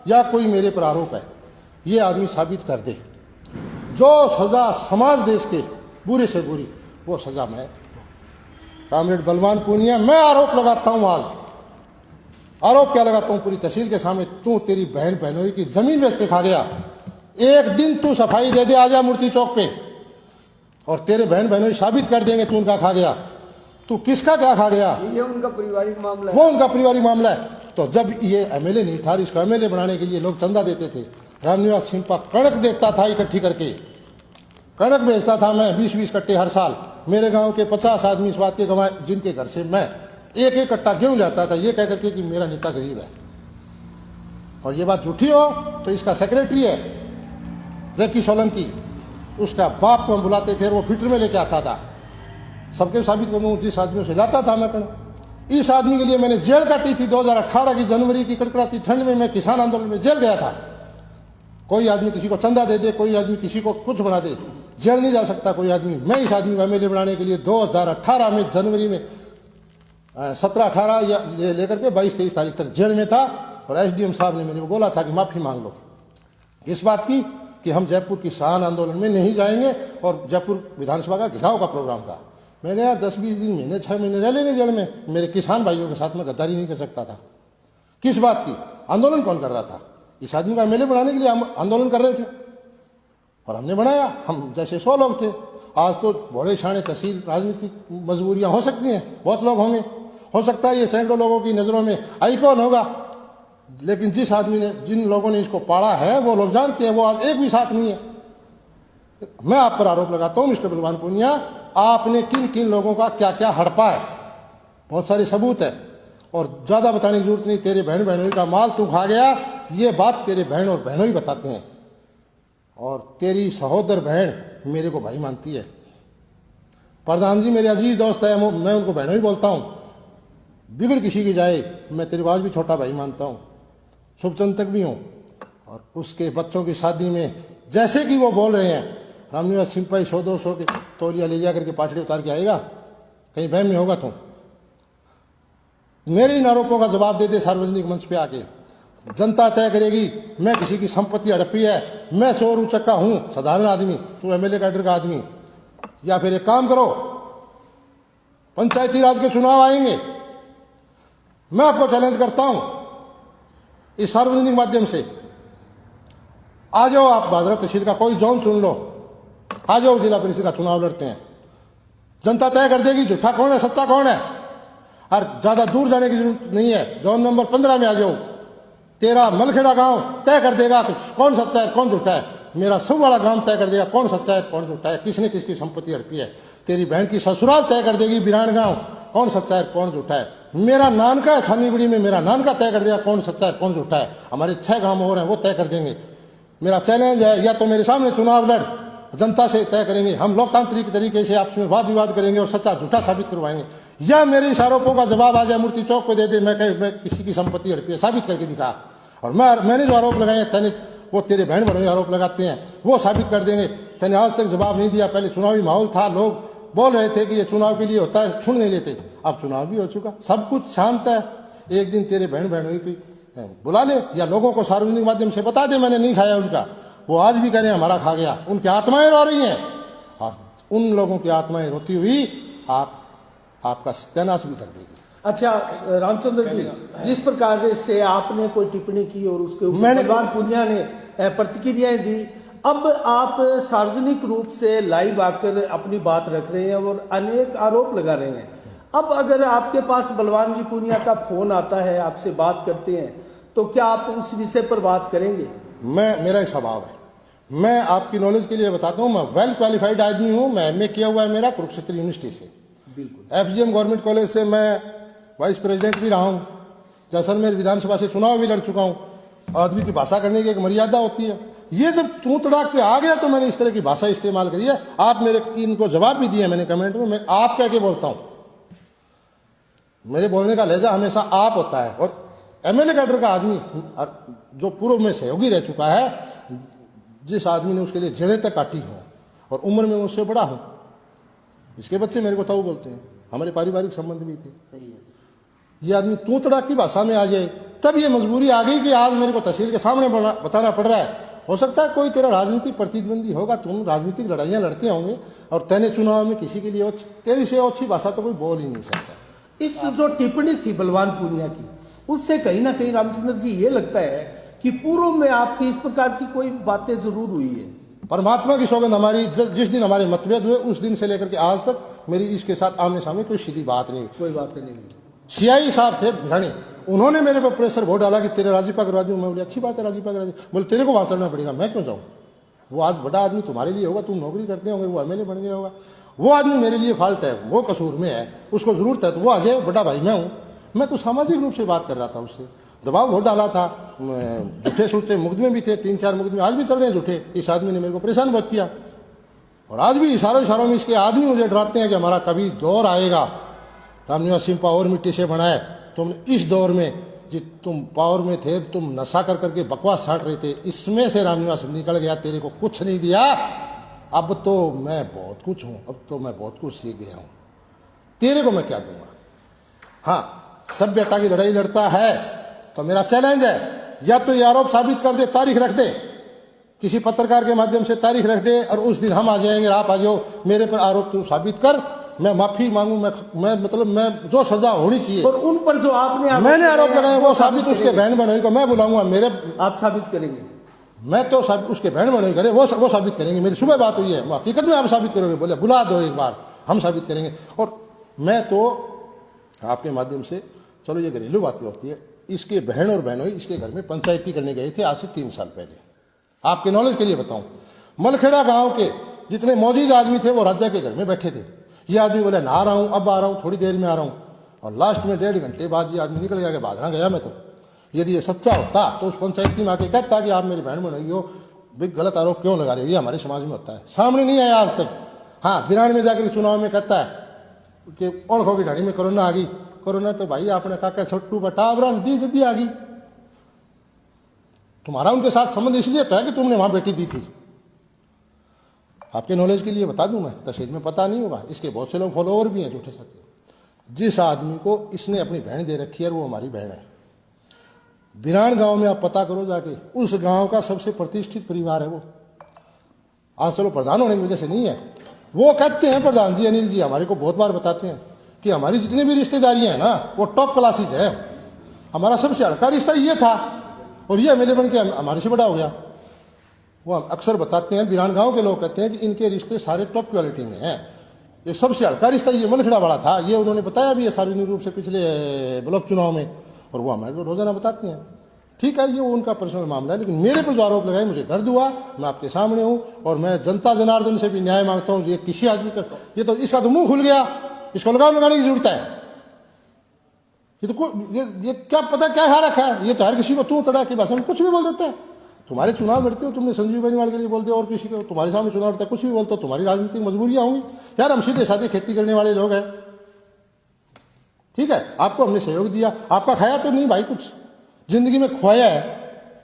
Speaker 1: या कोई मेरे पर आरोप है, ये आदमी साबित कर दे। जो सजा समाज देश के बुरे से बुरी, वो सजा मैं, कामरेड बलवान पूनिया, मैं आरोप लगाता हूं। आज आरोप क्या लगाता हूं पूरी तहसील के सामने, तू तेरी बहन बहनोई की जमीन बेच के खा गया। एक दिन तू सफाई दे दे, आजा मूर्ति चौक पे, और तेरे बहन बहनोई साबित कर देंगे तू उनका खा गया। तू किसका क्या खा गया?
Speaker 3: ये उनका पारिवारिक मामला है।
Speaker 1: वो उनका पारिवारिक मामला है। तो जब ये एमएलए नहीं था, इसको एमएलए बनाने के लिए लोग चंदा देते थे, रामनिवास छिंपा कणक देता था इकट्ठी करके, कणक बेचता था मैं 20-20 कट्टे हर साल। मेरे गांव के 50 आदमी इस बात के गवाह, जिनके घर से मैं 1-1 कट्टा गेहूं जाता था, ये कह करके कि मेरा नेता गरीब है। और ये बात झूठी हो तो इसका सेक्रेटरी है रेकी सोलंकी, उसका बाप को हम बुलाते थे, वो फिल्टर में लेके आता था, सबके साबित करूँ जिस आदमियों से लाता था मैं कणक। इस आदमी के लिए मैंने जेल काटी थी 2018 की जनवरी की कड़कड़ाती ठंड में। मैं किसान आंदोलन में जेल गया था। कोई आदमी किसी को चंदा दे दे, कोई आदमी किसी को कुछ बना दे, जेल नहीं जा सकता कोई आदमी। मैं इस आदमी को एमएलए बनाने के लिए 2018 में जनवरी में 17-18 या लेकर के 22-23 तारीख तक जेल में था। और एसडीएम साहब ने मेरे को बोला था कि माफी मांग लो इस बात की कि हम जयपुर किसान आंदोलन में नहीं जाएंगे, और जयपुर विधानसभा का घेराव का प्रोग्राम था। मैं गया 10-20 दिन, महीने 6 महीने रह लेंगे जेल में। मेरे किसान भाइयों के साथ में गद्दारी नहीं कर सकता था। किस बात की? आंदोलन कौन कर रहा था? इस आदमी का एमएलए बनाने के लिए हम आंदोलन कर रहे थे, और हमने बनाया। हम जैसे 100 लोग थे। आज तो बड़े शाणे तहसील राजनीतिक मजबूरियां हो सकती हैं, बहुत लोग होंगे, हो सकता है ये सैकड़ों लोगों की नजरों में आइकॉन होगा, लेकिन जिस आदमी ने, जिन लोगों ने इसको पाड़ा है, वो लोग जानते हैं, वो आज एक भी साथ नहीं है। मैं आप पर आरोप लगाता हूं मिस्टर बलवान पूनिया, आपने किन किन लोगों का क्या क्या हड़पा है, बहुत सारे सबूत है, और ज्यादा बताने की जरूरत नहीं। तेरे बहन बहनोई का माल तू खा गया, ये बात तेरे बहन और बहनोई बताते हैं, और तेरी सहोदर बहन मेरे को भाई मानती है। प्रधान जी मेरे अजीज दोस्त है, मैं उनको बहनोई बोलता हूं। बिगड़ किसी की जाए, मैं तेरी आवाज भी छोटा भाई मानता हूं, शुभचिंतक भी हूं। और उसके बच्चों की शादी में जैसे कि वो बोल रहे हैं, रामनिवास सिंपाही 100-200 के तौलिया ले जाकर के पाटड़ी उतार के आएगा, कहीं बहम में होगा तुम? मेरे इन आरोपों का जवाब दे दे सार्वजनिक मंच पे आके, जनता तय करेगी। मैं किसी की संपत्ति हड़पी है, मैं चोर उचक्का हूं, साधारण आदमी, तू एमएलए कैडर का आदमी। या फिर एक काम करो, पंचायती राज के चुनाव आएंगे, मैं आपको चैलेंज करता हूं, इस सार्वजनिक माध्यम से आ जाओ, आप भादरा तहसील का कोई जोन चुन लो, आ जाओ, जिला परिषद का चुनाव लड़ते हैं। जनता तय कर देगी झूठा कौन है सच्चा कौन है। और ज्यादा दूर जाने की जरूरत नहीं है, जोन नंबर 15 में आ जाओ, तेरा मलखेड़ा गांव तय कर देगा कि कौन सच्चा है कौन झूठा है। मेरा सब वाला गांव तय कर देगा कौन सच्चा है कौन झूठा है, किसने किसकी संपत्ति हड़पी है। तेरी बहन की ससुराल तय कर देगी बिरान गांव कौन सच्चा है कौन झूठा है। मेरा नानका है छानीबड़ी में, मेरा नानका तय कर देगा कौन सच्चा है कौन झूठा है। हमारे 6 गांव और हैं वो तय कर देंगे। मेरा चैलेंज है, या तो मेरे सामने चुनाव लड़, जनता से तय करेंगे, हम लोकतांत्रिक तरीके से आपस में वाद विवाद करेंगे और सच्चा झूठा साबित करवाएंगे, या मेरे इस आरोपों का जवाब आ जाए मूर्ति चौक पे दे दे, मैं किसी की संपत्ति हड़पी है साबित करके दिखा। और मैंने जो आरोप लगाए हैं तैने वो तेरे बहन बहनोई आरोप लगाते हैं वो साबित कर देंगे। तैने आज तक जवाब नहीं दिया। पहले चुनावी माहौल था, लोग बोल रहे थे कि ये चुनाव के लिए होता है, सुन नहीं लेते। अब चुनाव भी हो चुका, सब कुछ शांत है। एक दिन तेरे बहन बहनोई की बुला ले या लोगों को सार्वजनिक माध्यम से बता दे मैंने नहीं खाया उनका। वो आज भी कह रहे हैं हमारा खा गया, उनकी आत्माएं रो रही हैं और उन लोगों की आत्माएं रोती हुई आपका सत्यानाश भी कर देगी।
Speaker 2: अच्छा रामचंद्र जी, जिस प्रकार से आपने कोई टिप्पणी की और उसके ऊपर बलवान पूनिया ने प्रतिक्रियाएं दी, अब आप सार्वजनिक रूप से लाइव आकर अपनी बात रख रहे हैं और अनेक आरोप लगा रहे हैं। अब अगर आपके पास बलवान जी पूनिया का फोन आता है, आपसे बात करते हैं, तो क्या आप उस विषय पर बात करेंगे?
Speaker 1: मेरा एक स्वभाव है, मैं आपकी नॉलेज के लिए बताता हूँ, मैं वेल क्वालिफाइड आदमी हूँ। मैं MA किया हुआ है मेरा कुरुक्षेत्र यूनिवर्सिटी से, FGM गवर्नमेंट कॉलेज से मैं वाइस प्रेसिडेंट भी रहा हूँ, जैसलमेर विधानसभा से चुनाव भी लड़ चुका हूँ। आदमी की भाषा करने की एक मर्यादा होती है। ये जब तू तड़ाक पे आ गया तो मैंने इस तरह की भाषा इस्तेमाल करी है। आप मेरे इनको जवाब भी दिया मैंने कमेंट में, मैं आप कह के बोलता हूँ। मेरे बोलने का लहजा हमेशा आप होता है। और MLA कैडर का आदमी जो पूर्व में सहयोगी रह चुका है, जिस आदमी ने उसके लिए जेलें तक काटी हो और उम्र में उससे बड़ा हूं, इसके बच्चे मेरे को ताऊ बोलते हैं, हमारे पारिवारिक संबंध भी थे। ये आदमी तू तड़ाक की भाषा में आ जाए, तब ये मजबूरी आ गई कि आज मेरे को तहसील के सामने बताना पड़ रहा है। हो सकता है कोई तेरा राजनीतिक प्रतिद्वंदी होगा, तुम राजनीतिक लड़ाइयां लड़ते होंगे और तैने चुनाव में किसी के लिए तेरी से अच्छी भाषा तो कोई बोल ही नहीं सकता।
Speaker 2: इस जो टिप्पणी थी बलवान पूनिया की, उससे कहीं ना कहीं रामचंद्र जी ये लगता है कि पूर्व में आपकी इस प्रकार की कोई बातें जरूर हुई है।
Speaker 1: परमात्मा की सौगंध, हमारी जिस दिन हमारे मतभेद हुए उस दिन से लेकर के आज तक मेरी इसके साथ आमने सामने कोई सीधी बात नहीं हुई।
Speaker 2: कोई बात नहीं हुई।
Speaker 1: CI साहब थे भिरानी, उन्होंने मेरे पर प्रेशर बहुत डाला कि तेरे राजीपा करवा दूं। मैं बोले अच्छी बात है राजीपा करा दी। बोले तेरे को वहां चलना पड़ेगा, मैं क्यों जाऊं। वो आज बड़ा आदमी तुम्हारे लिए होगा, तुम नौकरी करते होंगे, वो MLA बन गया होगा। वो आदमी मेरे लिए फाल्ट है, वो कसूर में है, उसको जरूरत है तो वो आ जाए, बड़ा भाई मैं हूं। मैं तो सामाजिक रूप से बात कर रहा था, उससे दबाव बहुत डाला था। झूठे सूठे मुकदमे भी थे, 3-4 मुकदमे आज भी चल रहे हैं झूठे। इस आदमी ने मेरे को परेशान बहुत किया और आज भी इशारों में इसके आदमी मुझे डराते हैं कि हमारा कभी दौर आएगा, रामनिवास सिंह पावर मिट्टी से बनाए। तुम इस दौर में जी तुम पावर में थे, तुम नशा कर करके बकवास छाट रहे थे, इसमें से रामनिवास निकल गया, तेरे को कुछ नहीं दिया। अब तो मैं बहुत कुछ हूं, अब तो मैं बहुत कुछ सीख गया हूं, तेरे को मैं क्या दूंगा। हाँ, सभ्यता की लड़ाई लड़ता है तो मेरा चैलेंज है, या तो ये आरोप साबित कर दे, तारीख रख दे, किसी पत्रकार के माध्यम से तारीख रख दे और उस दिन हम आ जाएंगे, आप आ जाओ, मेरे पर आरोप तू साबित कर, मैं माफी मांगू, मैं जो सजा होनी चाहिए।
Speaker 2: और उन पर जो मैंने
Speaker 1: आरोप लगाए वो साबित उसके बहन बहनोई को मैं बुलाऊंगा, मेरे
Speaker 2: आप साबित करेंगे।
Speaker 1: मैं तो उसके बहन बहनोई करे वो साबित करेंगे। मेरी सुबह बात हुई है, हकीकत में आप साबित करोगे, बोले बुला दो एक बार, हम साबित करेंगे। और मैं तो आपके माध्यम से, चलो ये घरेलू बातें होती है, इसके बहन और बहनोई इसके घर में पंचायती करने गए थे आज से 3 साल पहले। आपके नॉलेज के लिए बताऊं, मलखेड़ा गांव के जितने मौजूद आदमी थे वो राजा के घर में बैठे थे। ये आदमी बोले नहा रहा हूं, अब आ रहा हूं, थोड़ी देर में आ रहा हूं, और लास्ट में 1.5 घंटे बाद ये आदमी निकल गया कि बादरा गया मैं तो। यदि ये सच्चा होता तो उस पंचायती में आके कहता कि आप मेरी बहन बहनोई हो, गलत आरोप क्यों लगा रहे हो, ये हमारे समाज में होता है। सामने नहीं आया आज तक। हाँ, बिरान में जाकर चुनाव में कहता है कि ओढ़ की ढाणी में कोरोना आ गई। कोरोना तो भाई आपने कहा क्या छोटू बटा अबरान दी जल्दी आ गई। तुम्हारा उनके साथ संबंध इसलिए तो है कि तुमने वहां बेटी दी थी। आपके नॉलेज के लिए बता दूं मैं, तहसील में पता नहीं होगा, इसके बहुत से लोग फॉलोअर भी हैं झूठे साथी। जिस आदमी को इसने अपनी बहन दे रखी है वो हमारी बहन है। बिरान गांव में आप पता करो जाके, उस गांव का सबसे प्रतिष्ठित परिवार है वो। आज चलो प्रधान होने की वजह से नहीं है, वो कहते हैं प्रधान जी अनिल जी हमारे को बहुत बार बताते हैं कि हमारी जितनी भी रिश्तेदारियां हैं ना वो टॉप क्लासेज है। हमारा सबसे हल्का रिश्ता ये था और ये एमएलए बन के हमारे से बड़ा हो गया। वो अक्सर बताते हैं, बिरान गांव के लोग कहते हैं कि इनके रिश्ते सारे टॉप क्वालिटी में हैं। ये सबसे हल्का रिश्ता ये मलखड़ा वाला था, ये उन्होंने बताया भी है सार्वजनिक रूप से पिछले ब्लॉक चुनाव में, और वो हमारे को रोजाना बताते हैं। ठीक है, ये उनका पर्सनल मामला है, लेकिन मेरे पर जो आरोप लगाए मुझे दर्द हुआ। मैं आपके सामने हूं और मैं जनता जनार्दन से भी न्याय मांगता हूं। ये किसी आदमी का, ये तो इसका तो मुंह खुल गया, इसको लगाम लगाने की जरूरत है। ये तो ये क्या पता क्या खा रखा है, ये तो हर किसी को तू तड़ा की भाषा में कुछ भी बोल देता है। तुम्हारे चुनाव लड़ते हो, तुमने संजीव बेनीवाल के लिए बोलते हो, और किसी को तुम्हारे सामने चुनाव लड़ता है कुछ भी बोलते हो, तुम्हारी राजनीतिक मजबूरियां होंगी। यार हम सीधे साधे खेती करने वाले लोग हैं, ठीक है, आपको हमने सहयोग दिया, आपका खाया तो नहीं भाई, कुछ जिंदगी में खोया है।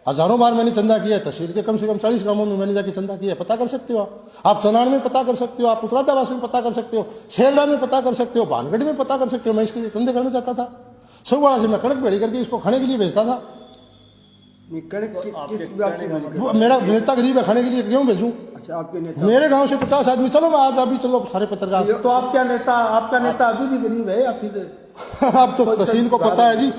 Speaker 1: हजारों बार मैंने चंदा किया है, तहसील के कम से कम 40 गांवों में मैंने जाके चंदा किया है, पता कर सकते हो आप चनान में पता कर सकते हो, आप उत्तरादावास में पता कर सकते हो, शेरडा में पता कर सकते हो, भानगढ़ में पता कर सकते हो। मैं इसके लिए चंदे करने जाता था, सगवाड़ा से मैं कड़क भेड़ी करके इसको खाने के लिए भेजता था।
Speaker 3: किस बात की मालिक?
Speaker 1: वो मेरा नेता गरीब है, खाने के लिए क्यों भेजूं?
Speaker 3: अच्छा, आपके नेता
Speaker 1: मेरे गांव से 50 आदमी, चलो आज अभी चलो सारे पत्रकार।
Speaker 2: तो आपका नेता अभी भी गरीब है या फिर
Speaker 1: अब तो तहसील को पता है जी,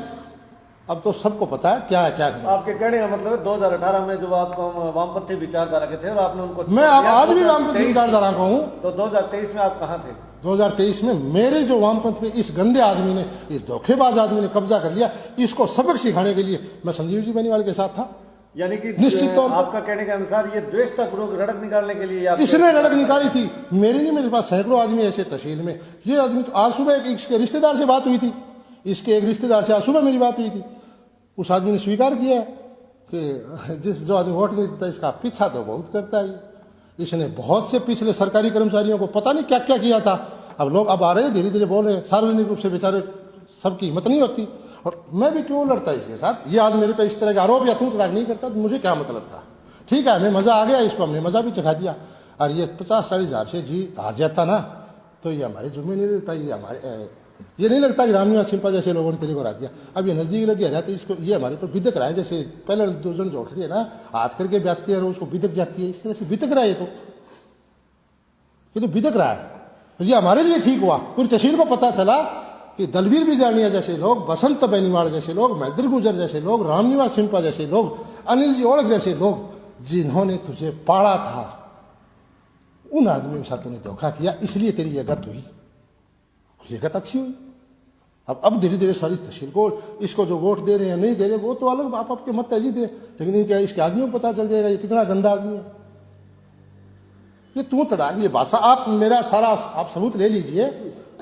Speaker 1: अब तो सबको पता है क्या है क्या नहीं।
Speaker 4: आपके कहने का मतलब है 2018 में जब आप वामपंथी विचारधारा के थे और आपने उनको,
Speaker 1: मैं आज भी वामपंथी विचारधारा का हूँ।
Speaker 4: तो 2023 में आप कहाँ थे?
Speaker 1: 2023 में मेरे जो वामपंथ पे इस गंदे आदमी ने, इस धोखेबाज आदमी ने कब्जा कर लिया, इसको सबक सिखाने के लिए मैं संजीव जी बेनीवाल के साथ था।
Speaker 4: यानी कि
Speaker 1: निश्चित तौर पर
Speaker 4: आपका कहने के अनुसार ये द्वेषतापूर्वक रड़क निकालने के लिए
Speaker 1: इसने रड़क निकाली थी। मेरी नहीं, मेरे पास सैकड़ों आदमी ऐसे तहसील में। ये आदमी तो आज सुबह इसके रिश्तेदार से बात हुई थी, इसके एक रिश्तेदार से आज सुबह मेरी बात हुई थी। उस आदमी ने स्वीकार किया कि जो आदमी वोट नहीं देता इसका पीछा तो बहुत करता है। इसने बहुत से पिछले सरकारी कर्मचारियों को पता नहीं क्या क्या किया था। अब लोग अब आ रहे हैं, धीरे धीरे बोल रहे हैं, सार्वजनिक रूप से बेचारे सबकी हिम्मत नहीं होती। और मैं भी क्यों लड़ता इसके साथ? ये आज मेरे पे इस तरह के आरोप या तू तड़ाक नहीं करता तो मुझे क्या मतलब था? ठीक है, हमें मजा आ गया, इसको हमने मजा भी चखा दिया। और ये 50-40 हजार से जी हार जाता ना तो ये हमारे जुम्मे नहीं लगता। ये नहीं लगता कि रामनिवास सिंपा जैसे लोगों ने तेरे को हरा दिया। अब ये नजदीक लग गया तो इसको ये हमारे पर बिदक रहा है। जैसे पहले 2 जन जो उठ रही है ना, हाथ करके ब्याती है और उसको बिदक जाती है, इस तरह से बिदक रहा है। ये तो बिदक रहा है। ये हमारे लिए ठीक हुआ, पूरी तहसील को पता चला कि दलवीर बिजानिया जैसे लोग, बसंत बेनीवाल जैसे लोग, मैदर गुजर जैसे लोग, रामनिवास सिंपा जैसे लोग, अनिल जी ओळख जैसे लोग जिन्होंने तुझे पाड़ा था, उन आदमियों के साथ तूने धोखा किया, इसलिए तेरी ये गत हुई। ये गत अच्छी हुई। अब धीरे धीरे सारी तहसील को, इसको जो वोट दे रहे हैं नहीं दे रहे वो तो अलग, आप आपके मत है दे, लेकिन इनके इसके आदमियों को पता चल जाएगा ये कितना गंदा आदमी है। ये तू तड़ाक, ये भाषा, आप मेरा सारा आप सबूत ले लीजिए।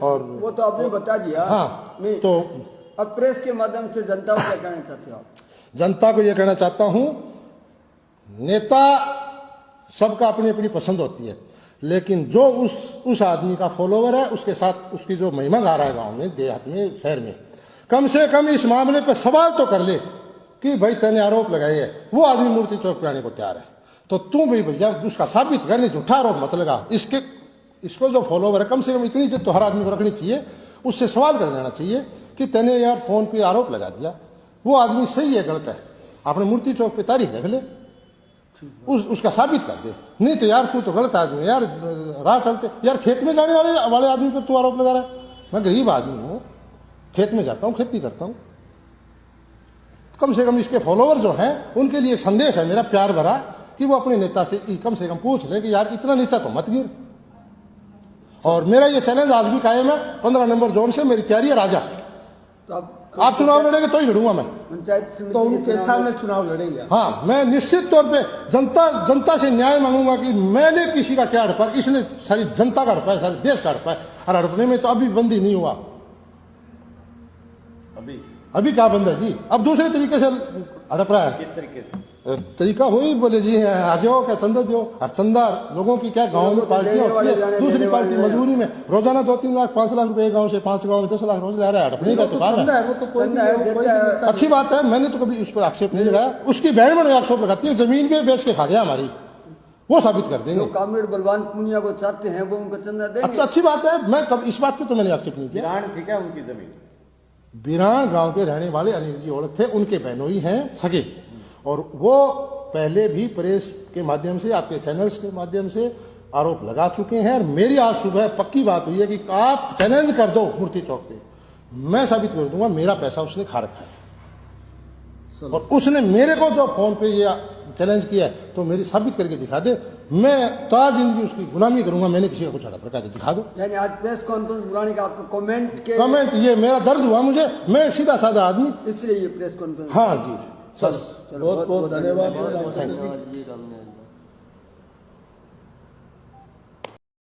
Speaker 1: और
Speaker 3: वो तो आपने बता दिया।
Speaker 1: हाँ,
Speaker 3: नहीं,
Speaker 1: तो
Speaker 3: अब प्रेस के माध्यम से जनता को क्या कहना चाहते हो आप?
Speaker 1: जनता को यह कहना चाहता हूं, नेता सबका अपनी अपनी पसंद होती है, लेकिन जो उस आदमी का फॉलोवर है, उसके साथ उसकी जो महिमा गा रहा है गांव में, देहात में, शहर में, कम से कम इस मामले पर सवाल तो कर ले कि भाई तूने आरोप लगाए है। वो आदमी मूर्ति चौक पे आने को तैयार है, तो तू भी भैया उसका साबित करने, झूठा आरोप मत लगा। इसको जो फॉलोवर है, कम से कम इतनी इज्जत तो हर आदमी को रखनी चाहिए, उससे सवाल कर लेना चाहिए कि तूने यार फोन पे आरोप लगा दिया, वो आदमी सही है गलत है, आपने मूर्ति चौक पे तारीख रख ले, उसका साबित कर दे। नहीं तो यार तू तो गलत आदमी है यार, राह चलते यार खेत में जाने वाले आदमी पर तू आरोप लगा रहा है। मैं गरीब आदमी हूँ, खेत में जाता हूँ, खेती करता हूँ। कम से कम इसके फॉलोवर जो हैं उनके लिए एक संदेश है मेरा प्यार भरा कि वो अपने नेता से कम पूछ ले कि यार इतना नीचा तो मत गिर। और मेरा ये चैलेंज आज भी कायम है, 15 नंबर जोन से मेरी तैयारी है राजा।
Speaker 3: तो
Speaker 1: आप चुनाव लड़ेंगे तो ही लड़ूंगा मैं,
Speaker 3: पंचायत समिति
Speaker 2: तो उनके सामने चुनाव लड़ेंगे।
Speaker 1: हाँ, मैं निश्चित तौर पे जनता से न्याय मांगूंगा कि मैंने किसी का क्या हड़पा, इसने सारी जनता का हड़पा है, सारे देश का हड़पा है। और हड़पने में तो अभी बंदी नहीं हुआ, अभी क्या बंद है जी, अब दूसरे तरीके से हड़प रहा है।
Speaker 4: किस तरीके से?
Speaker 1: तरीका वही बोले जी आ जाओ क्या चंदा दो, और चंदा लोगों की क्या गांव में पार्टियां होती है, दूसरी पार्टी मजबूरी में रोजाना 2-3 लाख 5 लाख रुपए गांव से 5 गांव में 10 लाख रोज ला रहा है। हड़पने का तो बात है,
Speaker 2: वो तो कोई नहीं,
Speaker 1: अच्छी बात है, मैंने तो कभी उस पर आक्षेप नहीं लगाया। उसकी बहन बने आक्षेप लगाती है, जमीन पे बेच के खा गया हमारी, वो साबित कर देंगे।
Speaker 3: कामरेड बलवान पुनिया को चाहते हैं वो उनको चंदा देंगे।
Speaker 1: अच्छा, अच्छी बात है, मैं कब इस बात पे तो मैंने आक्षेप नहीं किया।
Speaker 4: बिरान थी क्या उनकी जमीन?
Speaker 1: बिरान गांव के रहने वाले अनिल जी ओळख थे, उनके बहनोई हैं सगे, और वो पहले भी प्रेस के माध्यम से, आपके चैनल्स के माध्यम से आरोप लगा चुके हैं। और मेरी आज सुबह पक्की बात हुई है कि आप चैलेंज कर दो मूर्ति चौक पे, मैं साबित कर दूंगा मेरा पैसा उसने खा रखा है। और उसने मेरे को जो फोन पे ये चैलेंज किया है तो मेरी साबित करके दिखा दे, मैं ता जिंदगी उसकी गुलामी करूंगा। मैंने किसी का कुछ अड़ा प्रकार दिखा दो।
Speaker 3: यानी आज प्रेस कॉन्फ्रेंस बुलाने का आपको कमेंट के
Speaker 1: कमेंट, ये मेरा दर्द हुआ मुझे, मैं सीधा साधा आदमी।
Speaker 3: इसलिए ये प्रेस कॉन्फ्रेंस।
Speaker 1: हाँ जी, बस
Speaker 3: चलो
Speaker 2: बहुत बहुत धन्यवाद।
Speaker 5: धन्यवाद जी रामने।